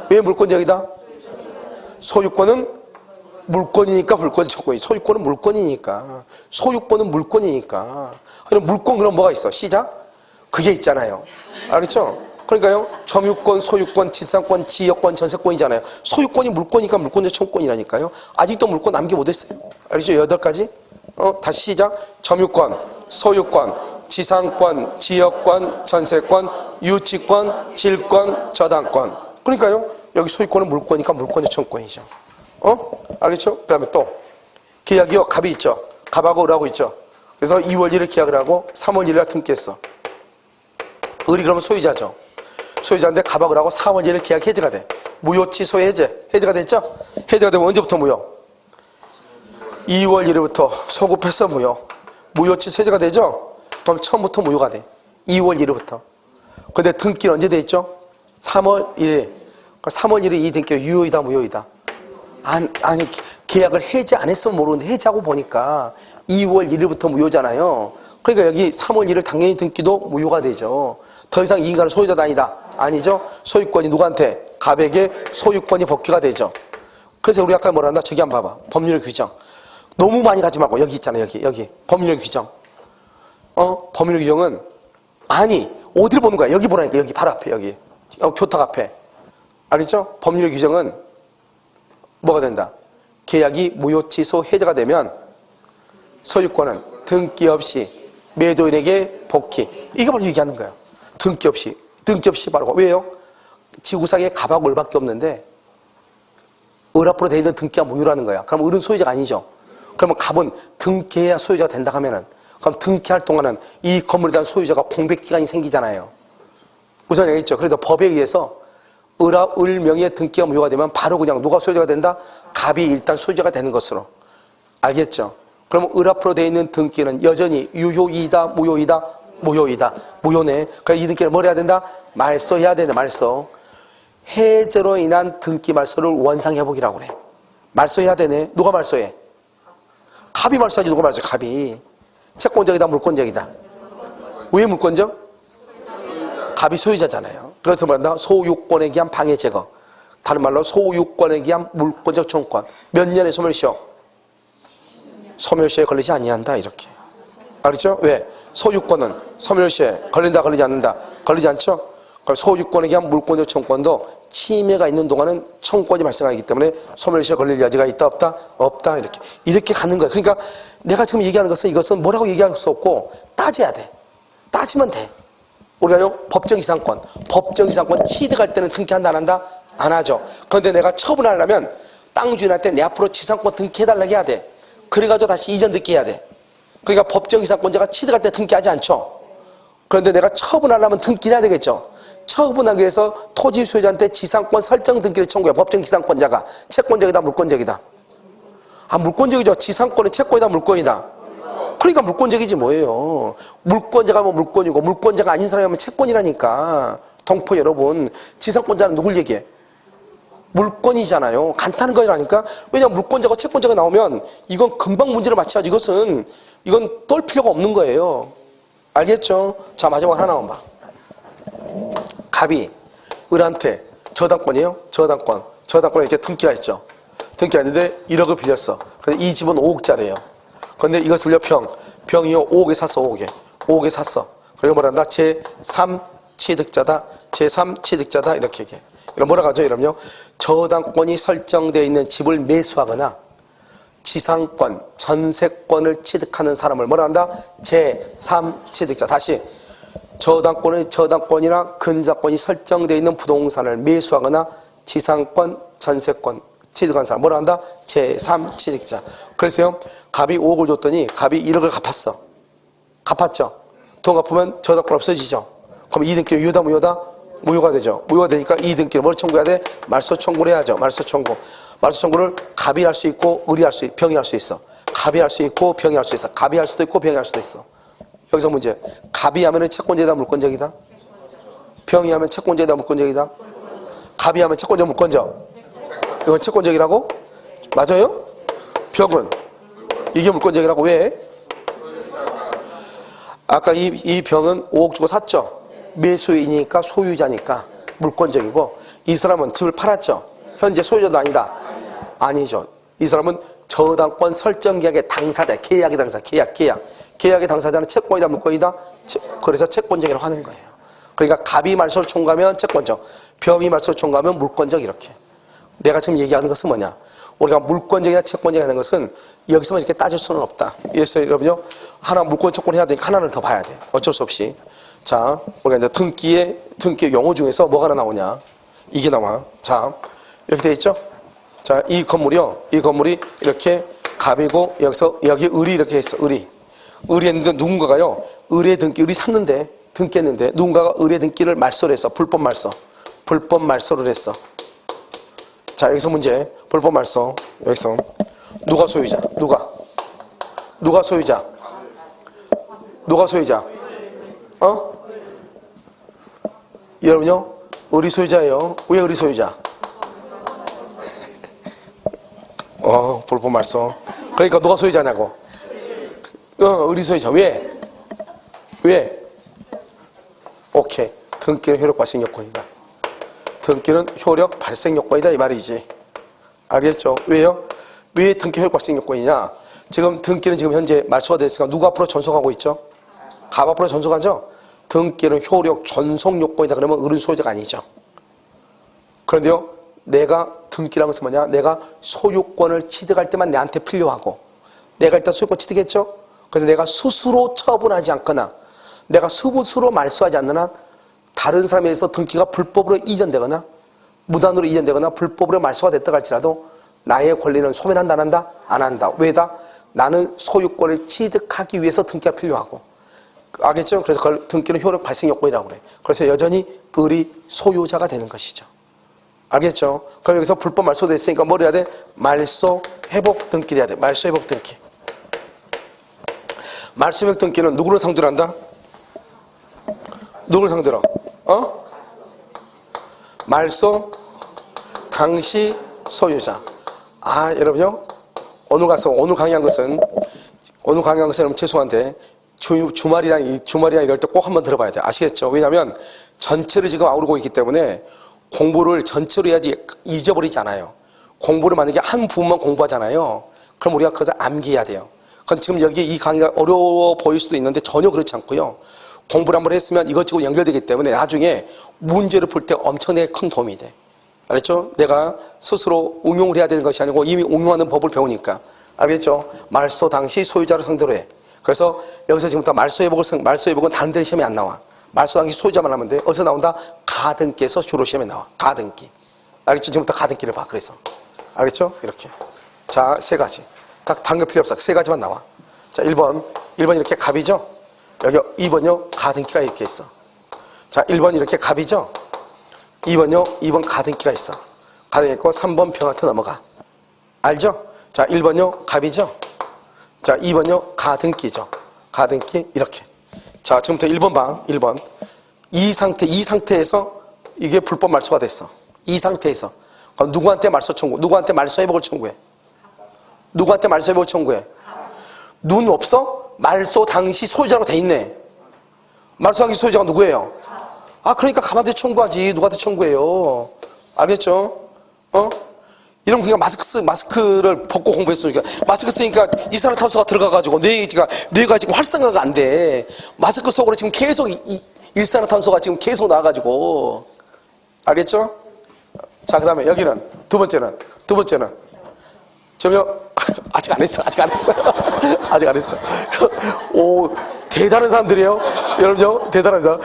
왜 물권적이다? 소유권은 물권이니까 물권 청구해. 소유권은 물권이니까. 그럼 물권 그럼 뭐가 있어? 시작? 그게 있잖아요. 알겠죠? 그러니까요. 점유권, 소유권, 지상권, 지역권, 전세권이잖아요. 소유권이 물권이니까 물권적 청구권이라니까요. 아직도 물권 남기 못했어요. 알겠죠? 8가지? 다시 시작. 점유권, 소유권, 지상권, 지역권, 전세권, 유치권, 질권, 저당권. 그러니까요. 여기 소유권은 물권이니까 물권적 청구권이죠. 알겠죠? 그 다음에 또 계약이요. 갑이 있죠. 갑하고 을하고 있죠. 그래서 2월 1일 계약을 하고 3월 1일 날 등기했어. 을이 그러면 소유자죠. 소유자인데 갑하고 을하고 4월 1일 계약 해제가 돼. 무효 취소 해제가 됐죠? 해제가 되면 언제부터 무효? 2월 1일부터 소급해서 무효 취소 해제가 되죠? 그럼 처음부터 무효가 돼. 2월 1일부터. 근데 등기는 언제 돼 있죠? 3월 1일. 3월 1일 이 등기는 유효이다, 무효이다? 아니, 계약을 해제 안 했으면 모르는데 해제하고 보니까 2월 1일부터 무효잖아요. 그러니까 여기 3월 1일 당연히 등기도 무효가 되죠. 더 이상 이 인간은 소유자가 아니다. 아니죠? 소유권이 누구한테? 갑에게 소유권이 복귀가 되죠. 그래서 우리 아까 뭐라 한다? 저기 한번 봐봐. 법률의 규정. 너무 많이 가지 말고 여기 있잖아요. 여기. 법률의 규정. 법률의 규정은 어디를 보는 거야? 여기 보라니까. 여기 바로 앞에 여기. 교탁 앞에. 알겠죠? 법률의 규정은 뭐가 된다? 계약이 무효 취소 해제가 되면 소유권은 등기 없이 매도인에게 복귀. 이게 바로 얘기하는 거예요. 등기 없이 바로. 왜요? 지구상에 갑하고 을밖에 없는데 을 앞으로 되어 있는 등기가 무효라는 거야. 그럼 을은 소유자가 아니죠. 그러면 갑은 등기해야 소유자가 된다 하면은 그럼 등기할 동안은 이 건물에 대한 소유자가 공백기간이 생기잖아요. 우선 얘기했죠. 그래서 법에 의해서 을 명의의 등기가 무효가 되면 바로 그냥 누가 소유자가 된다? 갑이 일단 소유자가 되는 것으로. 알겠죠? 그럼 을 앞으로 되어 있는 등기는 여전히 유효이다, 무효이다? 무효네. 그래서 이 등기를 뭘 해야 된다? 말소해야 되네, 말소. 해제로 인한 등기 말소를 원상회복이라고 그래. 말소해야 되네. 누가 말소해? 갑이 말소하지, 누가 말소해? 갑이. 채권적이다, 물권적이다? 왜 물권적? 갑이 소유자잖아요. 그래서 말한다. 소유권에 기한 방해 제거. 다른 말로 소유권에 기한 물권적 청구권. 몇 년의 소멸시효? 소멸시효에 걸리지 아니한다. 이렇게. 알겠죠? 왜? 소유권은 소멸시효에 걸린다, 걸리지 않는다? 걸리지 않죠? 그럼 소유권에 기한 물권적 청구권도 침해가 있는 동안은 청구권이 발생하기 때문에 소멸시효에 걸릴 여지가 있다, 없다? 없다. 이렇게 가는 거예요. 그러니까 내가 지금 얘기하는 것은 이것은 뭐라고 얘기할 수 없고 따져야 돼. 따지면 돼. 우리가요, 법정 이상권 취득할 때는 등기한다, 안 한다? 안 하죠. 그런데 내가 처분하려면 땅 주인한테 내 앞으로 지상권 등기해달라고 해야 돼. 그래가지고 다시 이전 등기해야 돼. 그러니까 법정기상권자가 취득할 때 등기하지 않죠. 그런데 내가 처분하려면 등기를 해야 되겠죠. 처분하기 위해서 토지 소유자한테 지상권 설정 등기를 청구해. 법정기상권자가. 채권적이다, 물권적이다? 아, 물권적이죠. 지상권이 채권이다, 물권이다? 그러니까 물권적이지 뭐예요. 물권자가 뭐 물권이고 물권자가 아닌 사람이 하면 채권이라니까. 동포 여러분, 지상권자는 누굴 얘기해? 물권이잖아요. 간단한 거라니까. 왜냐면 물권자고 채권자가 나오면 이건 금방 문제를 맞춰야지. 이건 떨 필요가 없는 거예요. 알겠죠? 자, 마지막 하나만 봐. 갑이 을한테 저당권이에요. 저당권에 이렇게 등기가 있죠. 등기가 있는데 1억을 빌렸어. 근데 이 집은 5억짜리예요. 근데 이것을 병이요 5억에 샀어. 5억에 샀어. 그리고 뭐란다? 제3 취득자다. 제3 취득자다. 이렇게 얘기해. 이런 뭐라고 하죠? 이러면요. 저당권이 설정되어 있는 집을 매수하거나 지상권, 전세권을 취득하는 사람을 뭐라 한다? 제3 취득자. 다시. 저당권이나 근저당권이 설정되어 있는 부동산을 매수하거나 지상권, 전세권 취득한 사람 뭐라 한다? 제3 취득자. 그래서요, 갑이 5억을 줬더니 갑이 1억을 갚았어. 갚았죠. 돈 갚으면 저당권 없어지죠. 그럼 이 등기는 유효다, 무효다? 무효가 되죠. 무효가 되니까 이 등기를 뭘 청구해야 돼? 말소 청구를 해야죠. 말소 청구를 갑이 할 수 있고 을이 할 수 있고 병이 할 수 있어. 갑이 할 수 있고 병이 할 수 있어. 갑이 할 수도 있고 병이 할 수도 있어. 여기서 문제. 갑이 하면 채권자이다, 물권자이다? 병이 하면 채권자이다, 물권자이다? 갑이 하면 채권자, 물권자. 이건 채권자이라고? 맞아요? 병은? 이게 물권자이라고. 왜? 아까 이 병은 5억 주고 샀죠? 매수인이니까 소유자니까 물권적이고, 이 사람은 집을 팔았죠? 현재 소유자도 아니다? 아니죠. 이 사람은 저당권 설정계약의 당사자, 계약의 당사자, 계약의 당사자는 채권이다, 물권이다? 그래서 채권적이라고 하는 거예요. 그러니까 갑이 말소를 청구하면 채권적, 병이 말소를 청구하면 물권적. 이렇게. 내가 지금 얘기하는 것은 뭐냐? 우리가 물권적이나 채권적이 하는 것은 여기서만 이렇게 따질 수는 없다. 그래서 여러분요, 하나 물권 채권 해야 되니까 하나를 더 봐야 돼. 어쩔 수 없이. 자, 우리가 이제 등기의 용어 중에서 뭐가 하나 나오냐? 이게 나와. 자, 이렇게 돼 있죠? 자, 이 건물이 이렇게 갑이고, 여기 을이 이렇게 있어. 을이 했는데 누군가가요, 을이 샀는데, 등기했는데, 누군가가 을의 등기를 말소를 했어. 불법 말소를 했어. 자, 여기서 문제. 불법 말소. 여기서. 누가 소유자? 누가 소유자? 여러분요, 을이 소유자예요. 왜 을이 소유자? 불법 말소. 그러니까 누가 소유자냐고. 을이 소유자. 왜? 오케이. 등기는 효력 발생 요건이다. 등기는 효력 발생 요건이다, 이 말이지. 알겠죠? 왜요? 왜 등기 효력 발생 요건이냐? 지금 등기는 지금 현재 말소가 됐으니까 누가 앞으로 전속하고 있죠? 갑 앞으로 전속하죠? 등기는 효력 전속 요건이다 그러면 을은 소유자가 아니죠. 그런데요, 내가 등기라는 것은 뭐냐? 내가 소유권을 취득할 때만 내한테 필요하고, 내가 일단 소유권 취득했죠? 그래서 내가 스스로 처분하지 않거나, 내가 스스로 말소하지 않는 한 다른 사람에 의해서 등기가 불법으로 이전되거나 무단으로 이전되거나 불법으로 말소가 됐다 할지라도 나의 권리는 소멸한다, 안 한다? 안 한다. 왜다? 나는 소유권을 취득하기 위해서 등기가 필요하고. 알겠죠? 그래서 그걸 등기는 효력 발생 요건이라고 그래. 그래서 여전히 을이 소유자가 되는 것이죠. 알겠죠? 그럼 여기서 불법 말소도 했으니까 뭘 해야 돼? 말소 회복 등기를 해야 돼. 말소 회복 등기. 말소 회복 등기는 누구를 상대로 한다? 누구를 상대로? 말소 당시 소유자. 아, 여러분요, 오늘 강의한 것은 여러분 죄송한데 주말이랑 이럴 때 꼭 한번 들어봐야 돼. 아시겠죠? 왜냐하면 전체를 지금 아우르고 있기 때문에 공부를 전체로 해야지 잊어버리잖아요. 공부를 만약에 한 부분만 공부하잖아요. 그럼 우리가 그것을 암기해야 돼요. 그런데 지금 여기 이 강의가 어려워 보일 수도 있는데 전혀 그렇지 않고요. 공부를 한번 했으면 이것저것 연결되기 때문에 나중에 문제를 풀 때 엄청나게 큰 도움이 돼. 알겠죠? 내가 스스로 응용을 해야 되는 것이 아니고 이미 응용하는 법을 배우니까. 알겠죠? 말소 당시 소유자를 상대로 해. 그래서 여기서 지금부터 말소 회복은 다른 데는 시험에 안 나와. 말소 당시 소유자만 하면 돼. 어디서 나온다? 가등기에서 주로 시험에 나와. 가등기. 알겠죠? 지금부터 가등기를 봐. 그래서. 알겠죠? 이렇게. 자, 세 가지. 딱 당겨 필요 없어. 세 가지만 나와. 자, 1번. 1번 이렇게 갑이죠? 여기 2번요, 가등기가 이렇게 있어. 자, 1번 이렇게 갑이죠? 2번요, 2번 가등기가 있어. 가등기 있고 3번 병한테 넘어가. 알죠? 자, 1번요, 갑이죠? 자, 2번요, 가등기죠. 가등기, 이렇게. 자, 지금부터 1번 방, 1번. 이 상태에서 이게 불법 말소가 됐어. 이 상태에서. 그럼 누구한테 말소 청구? 누구한테 말소 회복을 청구해? 누구한테 말소 회복을 청구해? 눈 없어? 말소 당시 소유자라고 돼 있네. 말소 당시 소유자가 누구예요? 아, 그러니까 갑한테 청구하지. 누구한테 청구해요? 알겠죠? 이런 그러니까 마스크를 벗고 공부했으니까 마스크 쓰니까 이산화탄소가 들어가가지고 뇌가 지금 활성화가 안 돼. 마스크 속으로 지금 계속 일산화탄소가 지금 계속 나와가지고. 알겠죠? 자, 그 다음에 여기는 두 번째는 아직 안 했어. 아직 안 했어. 오, 대단한 사람들이에요. 여러분요, 대단한 사람.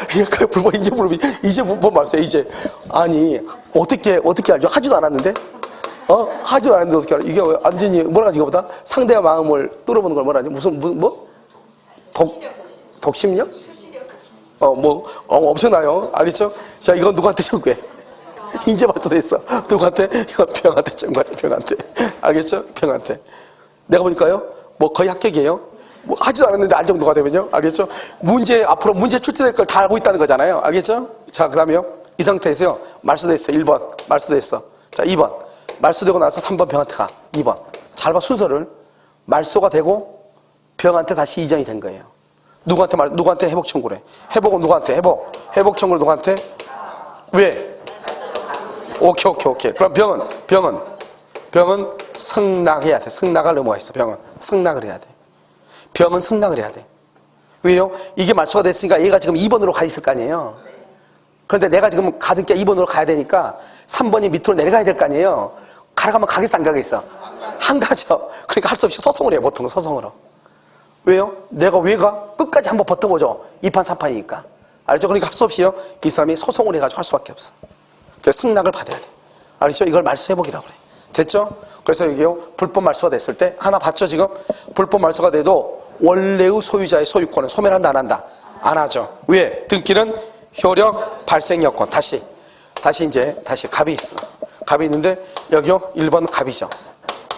이제 불법 말소야, 이제. 아니, 어떻게 알죠? 하지도 않았는데? 하지도 않았는데 어떻게 알아? 이게 완전히 뭐라 하지, 이거보다? 상대의 마음을 뚫어보는 걸 뭐라 하지? 독심력? 엄청나요. 알겠죠? 자, 이건 누구한테 청구해? 이제 말소됐어. 누구한테? 이거 병한테 청구하자, 병한테. 알겠죠? 병한테. 내가 보니까요, 거의 합격이에요. 하지도 않았는데 알 정도가 되면요. 알겠죠? 앞으로 문제 출제될 걸 다 알고 있다는 거잖아요. 알겠죠? 자, 그 다음에요. 이 상태에서요, 말소됐어. 1번. 말소됐어. 자, 2번. 말소되고 나서 3번 병한테 가. 2번. 잘 봐, 순서를. 말소가 되고 병한테 다시 이전이 된 거예요. 누구한테 회복 청구를 해? 회복은 누구한테? 회복 청구를 누구한테? 왜? 오케이. 그럼 병은 승낙해야 돼. 승낙을 넘어가 있어. 병은 승낙을 해야 돼. 병은 승낙을 해야 돼. 왜요? 이게 말소가 됐으니까 얘가 지금 2번으로 가 있을 거 아니에요. 그런데 내가 지금 가등기가 2번으로 가야 되니까 3번이 밑으로 내려가야 될 거 아니에요. 가라가면 가겠어, 안 가겠어? 안 가죠. 그러니까 할 수 없이 소송을 해요. 보통 소송으로. 왜요? 내가 왜 가? 끝까지 한번 버텨보죠. 2판 3판이니까. 알죠? 그러니까 할 수 없이요. 이 사람이 소송을 해가지고 할 수밖에 없어. 그래서 승낙을 받아야 돼. 알죠? 이걸 말소회복이라고 그래. 됐죠? 그래서 이게요, 불법 말소가 됐을 때, 하나 봤죠, 지금? 불법 말소가 돼도 원래의 소유자의 소유권은 소멸한다, 안 한다? 안 하죠. 왜? 등기는 효력 발생 여건. 다시 갑이 있어. 갑이 있는데, 여기요, 1번 갑이죠.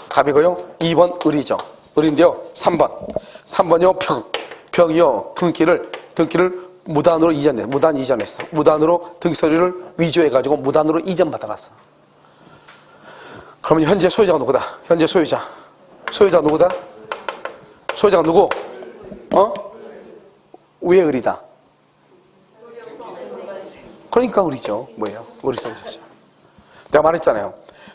갑이고요, 2번 을이죠. 을인데요, 3번이요, 병이요, 등기를 무단으로 이전했어. 무단으로 등기 서류를 위조해가지고 무단으로 이전받아갔어. 그러면 현재 소유자가 누구다? 현재 소유자 누구다? 소유자가 누구? 왜 을이다? 그러니까 을이죠. 뭐예요? 을이 소유자죠. 내가 말했잖아요.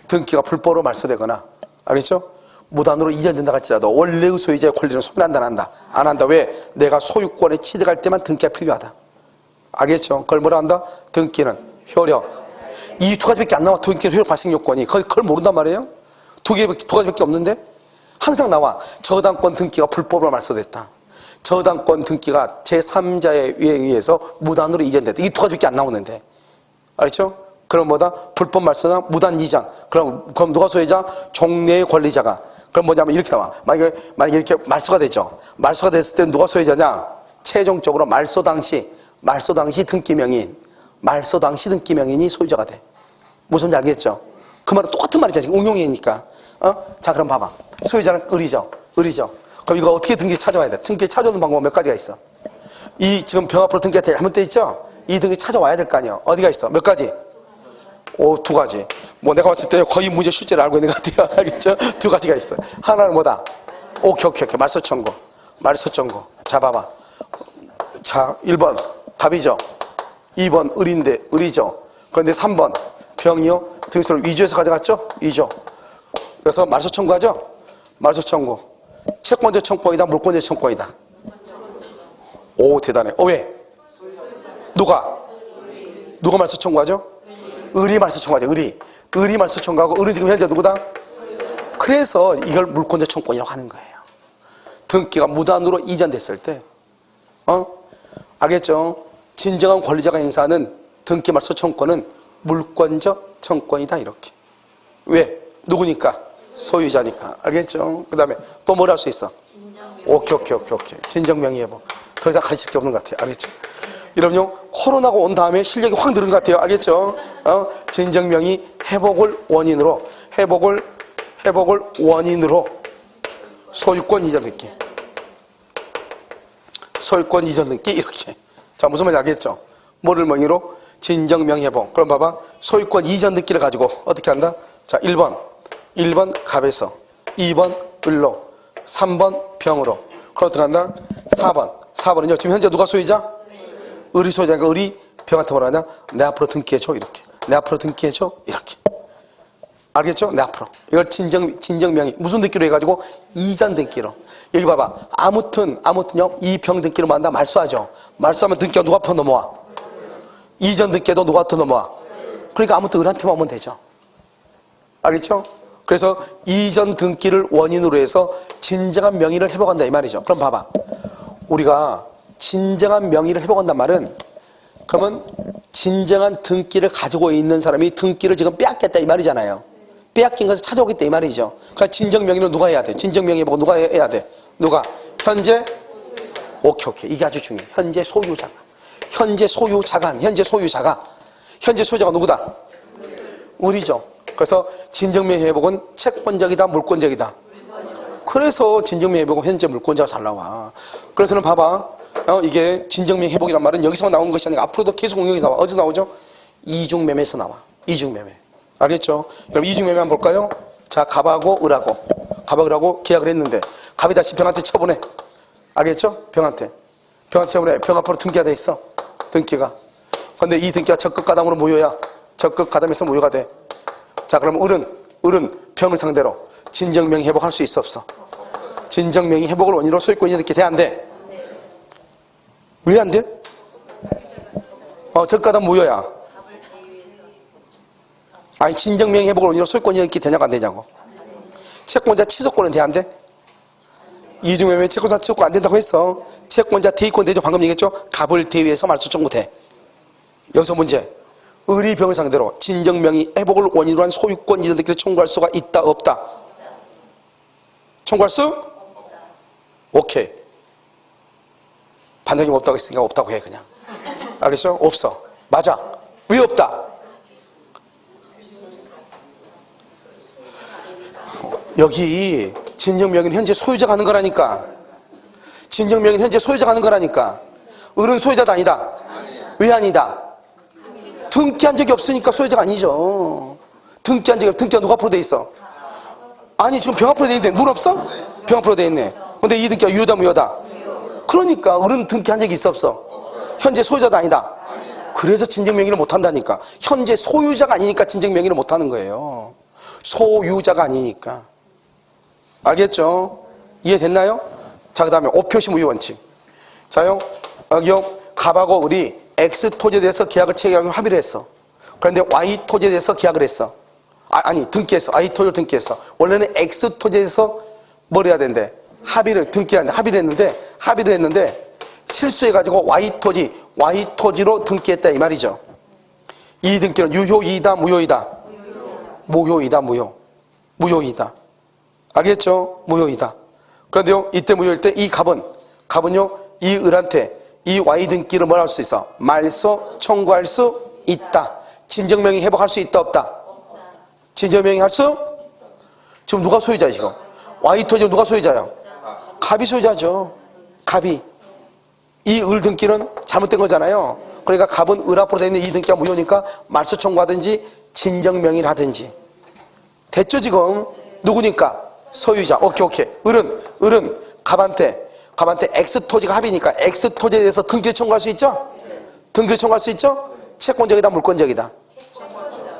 등기가 불법으로 말소되거나, 알겠죠? 무단으로 이전된다 할지라도 원래의 소유자의 권리는 소멸한다, 안 한다? 왜? 내가 소유권에 취득할 때만 등기가 필요하다. 알겠죠? 그걸 뭐라 한다? 등기는 효력. 이 두 가지밖에 안 나와. 등기는 효력 발생 요건이. 그걸 모른단 말이에요? 두 가지밖에 없는데? 항상 나와. 저당권 등기가 불법으로 말소됐다. 저당권 등기가 제3자에 의해서 무단으로 이전됐다. 이 두 가지밖에 안 나오는데. 알겠죠? 그럼 뭐다? 불법 말소나 무단 이전. 그럼 누가 소유자? 종래의 권리자가. 그럼 뭐냐면 이렇게 나와. 만약에 이렇게 말소가 되죠. 말소가 됐을 때 누가 소유자냐? 최종적으로 말소 당시 등기명인, 소유자가 돼. 무슨 말인지 알겠죠? 그 말은 똑같은 말이잖아. 지금 응용이니까. 자, 그럼 봐봐. 소유자는 을이죠. 그럼 이거 어떻게 등기 찾아와야 돼? 등기 찾아오는 방법은 몇 가지가 있어. 이 지금 병 앞으로 등기가 잘못돼 있죠? 이 등기 찾아와야 될 거 아니에요. 어디가 있어? 몇 가지? 두 가지. 내가 봤을 때 거의 문제 출제를 알고 있는 것 같아요. 알겠죠? 두 가지가 있어. 하나는 뭐다? 오케이. 말소 청구. 자, 봐봐. 자, 1번 갑이죠. 2번 을이죠. 그런데 3번 병이요. 등기서를 위조해서 가져갔죠? 위조. 그래서 말소 청구하죠? 말소 청구. 채권자 청구권이다, 물권자 청구권이다. 오, 대단해. 왜? 누가 말소 청구하죠? 을이 말소 청구하죠. 을이 말소 청구하고, 을은 지금 현재 누구다? 그래서 이걸 물권자 청구권이라고 하는 거예요. 등기가 무단으로 이전됐을 때, 알겠죠? 진정한 권리자가 행사하는 등기 말소 청구권은 물권적 청구권이다, 이렇게. 왜? 누구니까? 소유자니까. 알겠죠? 그 다음에 또 뭘 할 수 있어? 오케이. 진정명의회복. 더 이상 가르칠 게 없는 것 같아요. 알겠죠? 여러분요, 코로나가 온 다음에 실력이 확 늘은 것 같아요. 알겠죠? 진정명의 회복을 원인으로, 회복을 원인으로 소유권 이전 등기. 소유권 이전 등기, 이렇게. 자, 무슨 말인지 알겠죠? 뭐를 명의로? 진정명의 회복. 그럼 봐봐. 소유권 이전 등기를 가지고 어떻게 한다? 자, 1번 갑에서, 2번 을로, 3번 병으로. 그럼 어떻게 한다? 4번은요, 지금 현재 누가 소유자? 을이 소유자니까 을이 병한테 뭐라 하냐? 내 앞으로 등기해줘, 이렇게. 내 앞으로 등기해줘, 이렇게. 알겠죠? 내 앞으로. 이걸 진정명의. 무슨 등기로 해가지고? 이전 등기로. 여기 봐봐. 아무튼요, 이 병 등기로 만나 말소하죠. 말소하면 등기가 누가 앞으로 넘어와? 이전 등기에도 누가 앞으로 넘어와? 그러니까 아무튼 을한테만 오면 되죠. 알겠죠? 그래서 이전 등기를 원인으로 해서 진정한 명의를 회복한다, 이 말이죠. 그럼 봐봐. 우리가 진정한 명의를 회복한단 말은, 그러면 진정한 등기를 가지고 있는 사람이 등기를 지금 빼앗겼다, 이 말이잖아요. 빼앗긴 것을 찾아오겠다, 이 말이죠. 그러니까 진정 명의는 누가 해야 돼? 진정 명의 회복은 누가 해야 돼? 누가? 현재? 오케이. 이게 아주 중요해. 현재 소유자가. 현재 소유자가 누구다? 우리죠. 그래서 진정명의 회복은 채권적이다, 물권적이다. 그래서 진정명의 회복은 현재 물권자가 잘 나와. 그래서는 봐봐. 이게 진정명의 회복이란 말은 여기서만 나오는 것이 아니라 앞으로도 계속 응용이 나와. 어디서 나오죠? 이중매매에서 나와. 이중매매. 알겠죠? 그럼 이중매매 한번 볼까요? 자, 갑하고 을하고 계약을 했는데 갑이 다시 병한테 쳐보내. 알겠죠? 병한테 쳐보내. 병 앞으로 등기가 돼 있어. 등기가. 근데 이 등기가 적극가담으로 무효야. 적극가담에서 무효가 돼. 자, 그럼 을은 병을 상대로 진정명의 회복할 수 있어, 없어? 진정명의 회복을 원인으로 소유권이 이렇게 돼, 안 돼? 왜 안 돼? 적가담 무효야. 아니, 진정명의 회복을 원인으로 소유권이 이렇게 되냐고 안 되냐고. 채권자 취소권은 돼, 안 돼? 이중매매 채권자 취소권 안 된다고 했어. 채권자 대위권 되죠. 방금 얘기했죠. 갑을 대위해서 말소 청구 돼. 여기서 문제. 을이 병을 상대로 진정명의 회복을 원인으로 한 소유권 이전 등기를 청구할 수가 있다, 없다? 청구할 수? 오케이. 반장님 없다고 했으니까 없다고 해, 그냥. 알겠죠? 없어. 맞아. 왜 없다? 여기 진정명의는 현재 소유자가 하는 거라니까. 진정명의는 현재 소유자가 하는 거라니까. 을은 소유자도 아니다. 왜 아니다? 등기한 적이 없으니까 소유자가 아니죠. 등기한 적이 없. 등기가 누가 앞으로 돼 있어? 아니, 지금 병 앞으로 돼 있는데 문 없어? 병 앞으로 돼 있네. 근데 이 등기가 유효다, 무효다? 그러니까 을은 등기한 적이 있어, 없어? 현재 소유자도 아니다. 그래서 진정명의를 못 한다니까. 현재 소유자가 아니니까 진정명의를 못 하는 거예요. 소유자가 아니니까. 알겠죠? 이해됐나요? 자, 그 다음에 오표시 무효 원칙. 자요, 여기요, 갑하고 을이 X 토지에 대해서 계약을 체결하기로 합의를 했어. 그런데 Y 토지에 대해서 계약을 했어. 등기했어. Y 토지를 등기했어. 원래는 X 토지에 대해서 뭘 해야 된대? 합의를 했는데 실수해가지고 Y 토지로 등기했다, 이 말이죠. 이 등기는 유효이다, 무효이다? 무효이다. 알겠죠? 무효이다. 그런데요, 이때 무효일 때 이 갑은요, 이 을한테 이 Y 등기를 뭘 할 수 있어? 말소 청구할 수 있다. 진정명의 회복할 수 있다, 없다? 진정명의 할 수? 지금 누가 소유자야, 지금? Y 토지 누가 소유자야? 갑이 소유자죠. 갑이. 이 을 등기는 잘못된 거잖아요. 그러니까 갑은 을 앞으로 되어 있는 이 등기가 무효니까 말소 청구하든지 진정명의를 하든지. 됐죠, 지금? 누구니까? 소유자. 오케이. 을은 갑한테 X 토지가 합의니까 X 토지에 대해서 등기를 청구할 수 있죠? 등기를 청구할 수 있죠? 채권적이다, 물권적이다?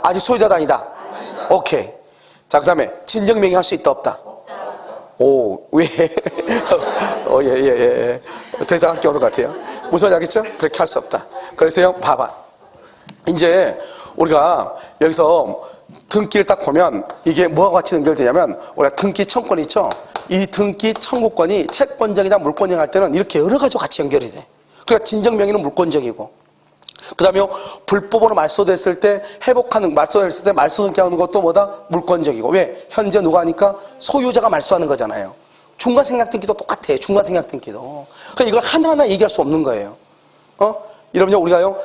아직 소유자도 아니다. 오케이. 자, 그 다음에 진정명의 할 수 있다, 없다? 오, 왜? 예. 더 이상 할 게 없는 것 같아요. 무슨 말인지 알겠죠? 그렇게 할 수 없다. 그래서요, 봐봐. 이제 우리가 여기서 등기를 딱 보면 이게 뭐와 같이 연결되냐면, 우리가 등기 청구권 있죠? 이 등기 청구권이 채권적이나 물권적 할 때는 이렇게 여러 가지로 같이 연결이 돼. 그러니까 진정명의는 물권적이고, 그 다음에 불법으로 말소됐을 때 말소됐을 때 말소 등기하는 것도 뭐다? 물권적이고. 왜? 현재 누가 하니까? 소유자가 말소하는 거잖아요. 중간 생략등기도 똑같아. 중간 생략등기도. 그러니까 이걸 하나하나 얘기할 수 없는 거예요. 이러면요, 우리가요,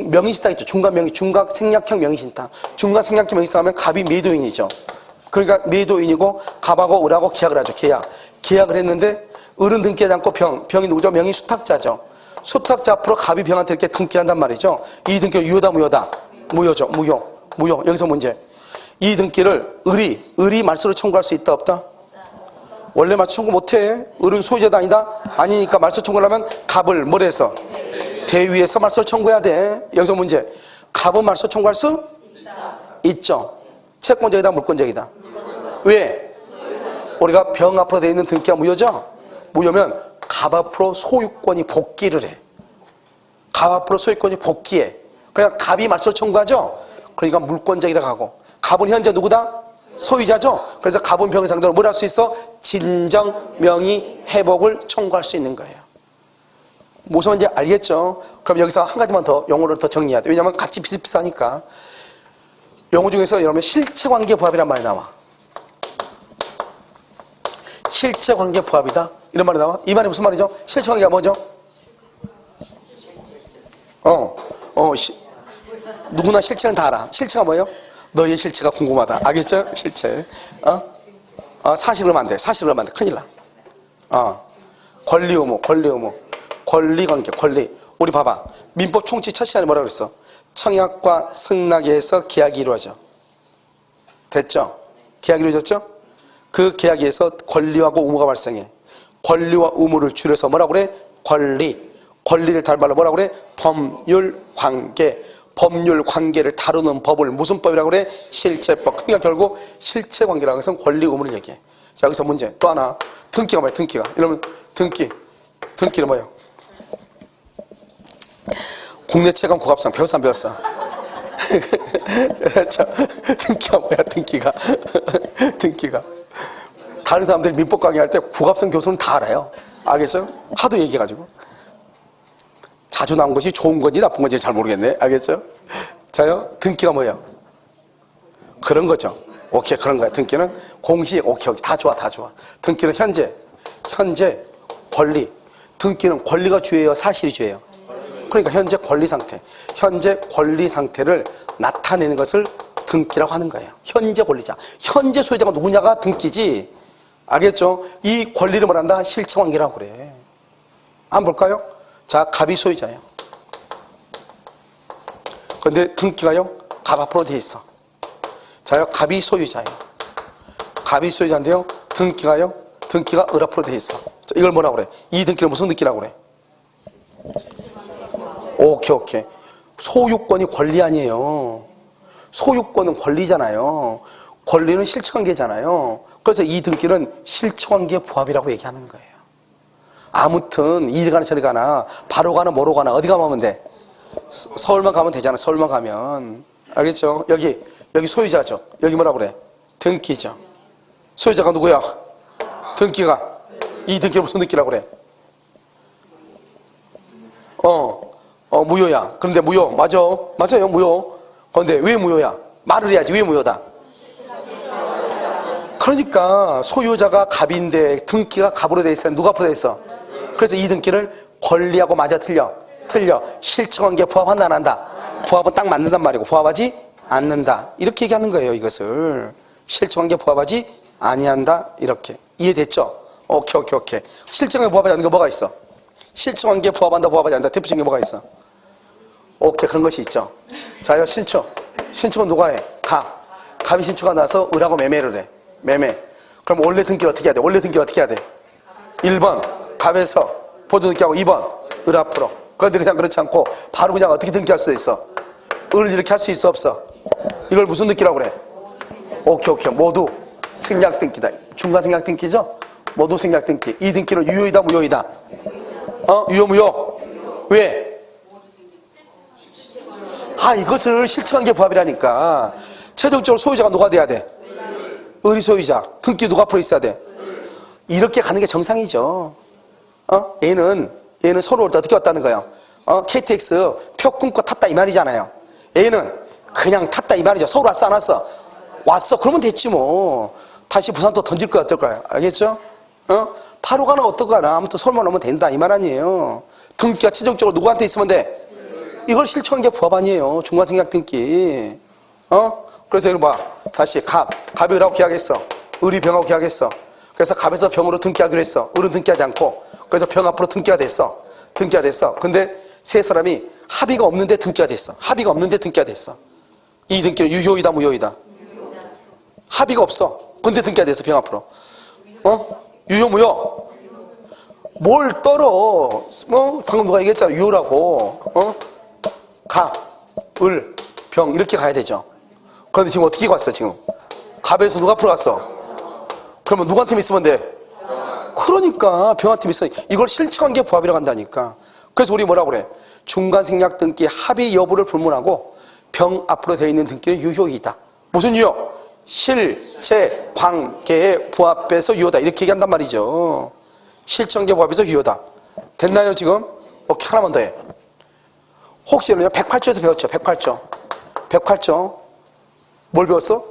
명의신탁 있죠. 중간 명의, 중간 생략형 명의신탁. 중간 생략형 명의신탁 하면 갑이 매도인이죠. 그러니까 매도인이고 갑하고 을하고 계약을 하죠. 계약을 했는데 을은 등기하지 않고 병이 누구죠? 명의 수탁자죠. 수탁자 앞으로 갑이 병한테 이렇게 등기한단 말이죠. 이 등기는 유효다, 무효다? 무효죠. 무효. 여기서 문제. 이 등기를 을이 말소를 청구할 수 있다, 없다? 원래 말소 청구 못해. 을은 소유자도 아니다? 아니니까 말소 청구를 하면 갑을 뭘 해서? 대위에서 말소를 청구해야 돼. 여기서 문제. 갑은 말소 청구할 수? 있죠. 채권적이다, 물권적이다? 왜? 우리가 병 앞으로 되어 있는 등기가 무효죠? 무효면 갑 앞으로 소유권이 복귀를 해. 갑 앞으로 소유권이 복귀해. 그러니까 갑이 말소 청구하죠? 그러니까 물권적이라고 하고. 갑은 현재 누구다? 소유자죠? 그래서 갑은 병을 상대로 뭘 할 수 있어? 진정 명의 회복을 청구할 수 있는 거예요. 무슨 말인지 알겠죠? 그럼 여기서 한 가지만 더 용어를 더 정리해야 돼. 왜냐하면 같이 비슷비슷하니까. 용어 중에서 여러분 실체관계 부합이란 말이 나와. 실체관계 부합이다. 이런 말이 나와. 이 말이 무슨 말이죠? 실체관계가 뭐죠? 누구나 실체는 다 알아. 실체가 뭐예요? 너의 실체가 궁금하다. 알겠죠? 실체. 사실 그러면 안 돼. 사실 그러면 안 돼. 큰일 나. 권리 의무. 권리관계, 권리. 우리 봐봐. 민법 총칙 첫 시간에 뭐라고 그랬어? 청약과 승낙에서 계약이 이루어져. 됐죠? 계약이 이루어졌죠? 그 계약에서 권리하고 의무가 발생해. 권리와 의무를 줄여서 뭐라고 그래? 권리를 달말로 뭐라고 그래? 법률관계. 법률관계를 다루는 법을 무슨 법이라고 그래? 실체법. 그러니까 결국 실체관계라고 해서 권리 의무를 얘기해. 자, 여기서 문제 또 하나. 등기가 뭐야? 등기가. 이러면 등기는 뭐예요? 국내 체감 국합상 배웠어 안 배웠어? 등기가 뭐야? 등기가 다른 사람들이 민법 강의할 때 국합상 교수는 다 알아요. 알겠어요? 하도 얘기해가지고 자주 나온 것이 좋은 건지 나쁜 건지 잘 모르겠네. 알겠죠? 자요, 등기가 뭐예요? 그런 거죠. 오케이, 그런 거야. 등기는 공식. 오케이, 다 좋아. 등기는 현재 권리. 등기는 권리가 주예요, 사실이 주예요? 그러니까 현재 권리 상태. 현재 권리 상태를 나타내는 것을 등기라고 하는 거예요. 현재 권리자. 현재 소유자가 누구냐가 등기지. 알겠죠? 이 권리를 뭐란다? 실체관계라고 그래. 한번 볼까요? 자, 갑이 소유자예요. 그런데 등기가요? 갑 앞으로 돼 있어. 자요, 갑이 소유자예요. 갑이 소유자인데요. 등기가요? 등기가 을 앞으로 돼 있어. 자, 이걸 뭐라고 그래? 이 등기를 무슨 등기라고 그래? 오케이. 소유권이 권리 아니에요. 소유권은 권리잖아요. 권리는 실체관계잖아요. 그래서 이 등기는 실체관계 부합이라고 얘기하는 거예요. 아무튼 이리 가나 저리 가나 바로 가나 뭐로 가나 어디 가면 돼? 서울만 가면 되잖아. 서울만 가면. 알겠죠? 여기 소유자죠. 여기 뭐라고 그래? 등기죠. 소유자가 누구야? 등기가. 이 등기를 무슨 등기라고 그래? 무효야. 그런데 무효. 맞아요. 무효. 그런데 왜 무효야? 말을 해야지. 왜 무효다? 그러니까 소유자가 갑인데 등기가 갑으로 돼 있어요. 누가 앞으로 돼 있어? 그래서 이 등기를 권리하고 맞아 틀려. 실체관계 부합한다 안 한다? 부합은 딱 맞는단 말이고 부합하지 않는다. 이렇게 얘기하는 거예요. 이것을 실체관계 부합하지 아니한다. 이렇게 이해됐죠? 오케이. 실체관계 부합하지 않는 게 뭐가 있어? 실체관계 부합한다 부합하지 않는다. 대표적인 게 뭐가 있어? 오케이, 그런 것이 있죠. 자, 신축은 누가 해? 갑이 신축가 나서 을하고 매매를 해. 매매. 그럼 원래 등기를 어떻게 해야 돼? 1번 갑에서 보조 등기하고 2번 을 앞으로. 그런데 그냥 그렇지 않고 바로 그냥 어떻게 등기할 수도 있어? 을을 이렇게 할 수 있어 없어? 이걸 무슨 등기라고 그래? 오케이. 모두 생략 등기다. 중간 생략 등기죠? 모두 생략 등기. 이 등기는 유효이다 무효이다? 유효. 왜? 이것을 실체관계 부합이라니까. 최종적으로 소유자가 누가 돼야 돼? 을이 소유자. 등기 누가 앞으로 있어야 돼? 이렇게 가는 게 정상이죠. 얘는 서로 어떻게 왔다는 거예요? KTX 표 끊고 탔다 이 말이잖아요. 얘는 그냥 탔다 이 말이죠. 서울 왔어 안 왔어? 왔어. 그러면 됐지 뭐. 다시 부산 또 던질 거야 어떨 거야? 알겠죠? 파루가나 어떡하나 아무튼 솔만 오면 된다 이 말 아니에요. 등기가 최종적으로 누구한테 있으면 돼? 이걸 실천한 게 부합 아니에요. 중간생략 등기. 그래서 이거 봐. 다시 갑이 을하고 계약했어. 을이 병하고 계약했어. 그래서 갑에서 병으로 등기하기로 했어. 을은 등기하지 않고. 그래서 병 앞으로 등기가 됐어. 근데 세 사람이 합의가 없는데 등기가 됐어. 이 등기는 유효이다 무효이다? 합의가 없어. 근데 등기가 됐어. 병 앞으로. 유효 무효? 뭘 떨어? 방금 누가 얘기했잖아. 유효라고. 갑, 을, 병 이렇게 가야 되죠. 그런데 지금 어떻게 갔어 지금? 갑에서 누가 앞으로 갔어? 그러면 누구한테 있으면 돼? 그러니까 병한테 있어. 이걸 실천한 게 부합이라고 한다니까. 그래서 우리 뭐라고 그래? 중간생략 등기 합의 여부를 불문하고 병 앞으로 되어 있는 등기는 유효이다. 무슨 유효? 실체 관계에 부합해서 유효다. 이렇게 얘기한단 말이죠. 실천계 부합해서 유효다. 됐나요 지금? 오케이, 하나만 더 해. 혹시 여러분 108조에서 배웠죠? 108조 뭘 배웠어?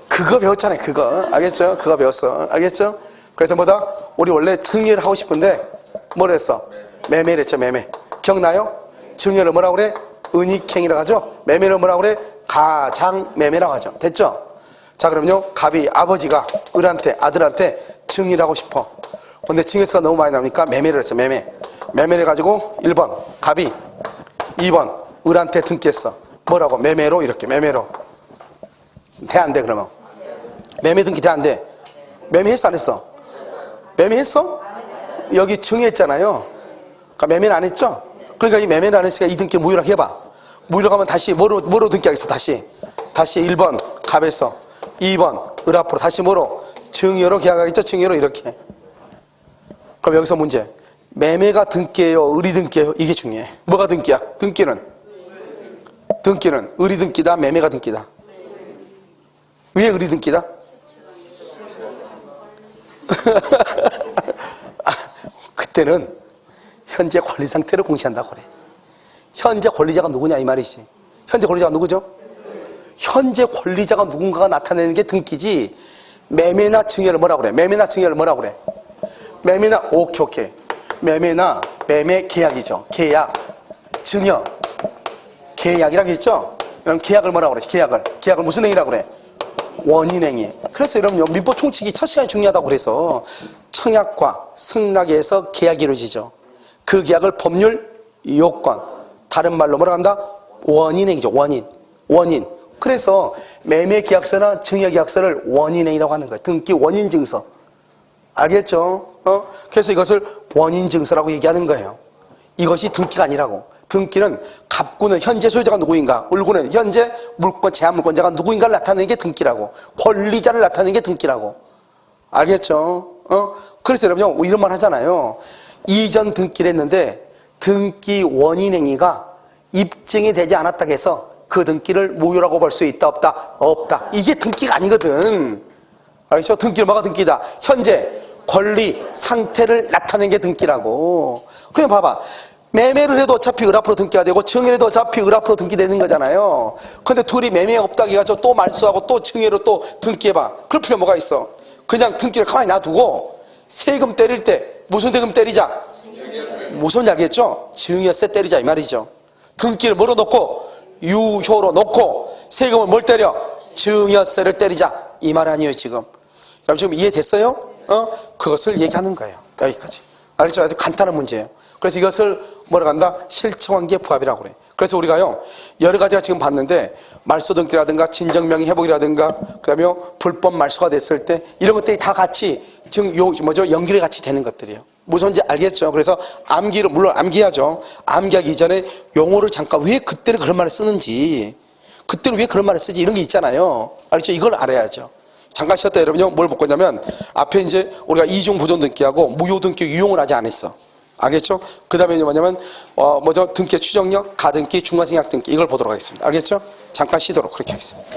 그거 배웠잖아요. 그거 알겠죠? 그거 배웠어. 알겠죠? 그래서 뭐다? 우리 원래 증여를 하고 싶은데 뭘 했어? 매매를 했죠. 매매. 기억나요? 증여를 뭐라고 그래? 은닉행위라고 하죠. 매매를 뭐라고 그래? 가장매매라고 하죠. 됐죠? 자, 그럼요. 갑이 아버지가 을한테 아들한테 증여를 하고 싶어. 근데 증여세가 너무 많이 나오니까 매매를 했어. 매매를 해가지고 1번 갑이 2번 을한테 등기했어. 뭐라고? 매매로. 이렇게 매매로. 돼 안 돼 그러면? 매매 등기 돼 안 돼? 매매했어 안 했어? 매매했어? 여기 증여했잖아요. 그러니까 매매는 안 했죠? 그러니까 이 매매는 안 했으니까 이 등기 무효라고 해봐. 무효라고 하면 다시 뭐로 등기하겠어? 다시 1번 갑에서 2번 을 앞으로 다시 뭐로? 증여로 계약하겠죠? 증여로 이렇게. 그럼 여기서 문제. 매매가 등기예요? 을이 등기예요? 이게 중요해. 뭐가 등기야? 등기는 을이 등기다? 매매가 등기다? 왜 을이 등기다? 그때는 현재 권리 상태를 공시한다고 그래. 현재 권리자가 누구냐 이 말이지. 현재 권리자가 누구죠? 현재 권리자가 누군가가 나타내는 게 등기지. 매매나 증여를 뭐라고 그래? 매매나 오케이. 매매 계약이죠. 계약, 증여, 계약이라고 했죠? 그럼 계약을 뭐라고 그래? 계약을 무슨 행위라고 그래? 원인행위. 그래서 여러분 민법 총칙이 첫 시간이 중요하다고 그래서 청약과 승낙에서 계약이 이루어지죠. 그 계약을 법률 요건, 다른 말로 뭐라고 한다? 원인행위죠. 원인. 그래서 매매계약서나 증여계약서를 원인행위라고 하는 거예요. 등기 원인증서. 알겠죠? 그래서 이것을 원인증서라고 얘기하는 거예요. 이것이 등기가 아니라고. 등기는 갑구는 현재 소유자가 누구인가, 을구는 현재 물권 제한물권자가 누구인가를 나타내는 게 등기라고. 권리자를 나타내는 게 등기라고. 알겠죠? 그래서 여러분요 이런 말 하잖아요. 이전 등기를 했는데 등기 원인행위가 입증이 되지 않았다고 해서 그 등기를 무효라고 볼 수 있다 없다? 이게 등기가 아니거든. 알겠죠? 등기는 뭐가 등기다? 현재 권리 상태를 나타내는 게 등기라고. 그럼 봐봐. 매매를 해도 어차피 을 앞으로 등기가 되고 증여를 해도 어차피 을 앞으로 등기되는 거잖아요. 근데 둘이 매매가 없다고 해가지고 또 말소하고 또 증여로 또 등기해봐. 그럴 필요 뭐가 있어? 그냥 등기를 가만히 놔두고 세금 때릴 때 무슨 세금 때리자? 무슨 말인지 알겠죠? 증여세 때리자 이 말이죠. 등기를 뭐로 놓고? 유효로 놓고 세금을 뭘 때려? 증여세를 때리자 이 말 아니에요 지금. 여러분 지금 이해됐어요? 그것을 얘기하는 거예요. 여기까지. 알겠죠? 아주 간단한 문제예요. 그래서 이것을 뭐라고 한다? 실천관계 부합이라고 그래. 그래서 우리가요 여러 가지가 지금 봤는데 말소 등기라든가 진정명의 회복이라든가 그다음에 불법 말소가 됐을 때 이런 것들이 다 같이 연결이 같이 되는 것들이에요. 무슨지 알겠죠? 그래서 암기를 물론 암기하죠. 암기하기 이전에 용어를 잠깐 왜 그때는 그런 말을 쓰는지, 그때는 왜 그런 말을 쓰지 이런 게 있잖아요. 알겠죠? 이걸 알아야죠. 잠깐 쉬었다 여러분요 뭘 볼 거냐면 앞에 이제 우리가 이중 보존 등기하고 무효 등기 유용을 아직 안 했어. 알겠죠? 그 다음에 뭐냐면 등기 추정력, 가등기, 중간생략 등기 이걸 보도록 하겠습니다. 알겠죠? 잠깐 쉬도록 그렇게 하겠습니다.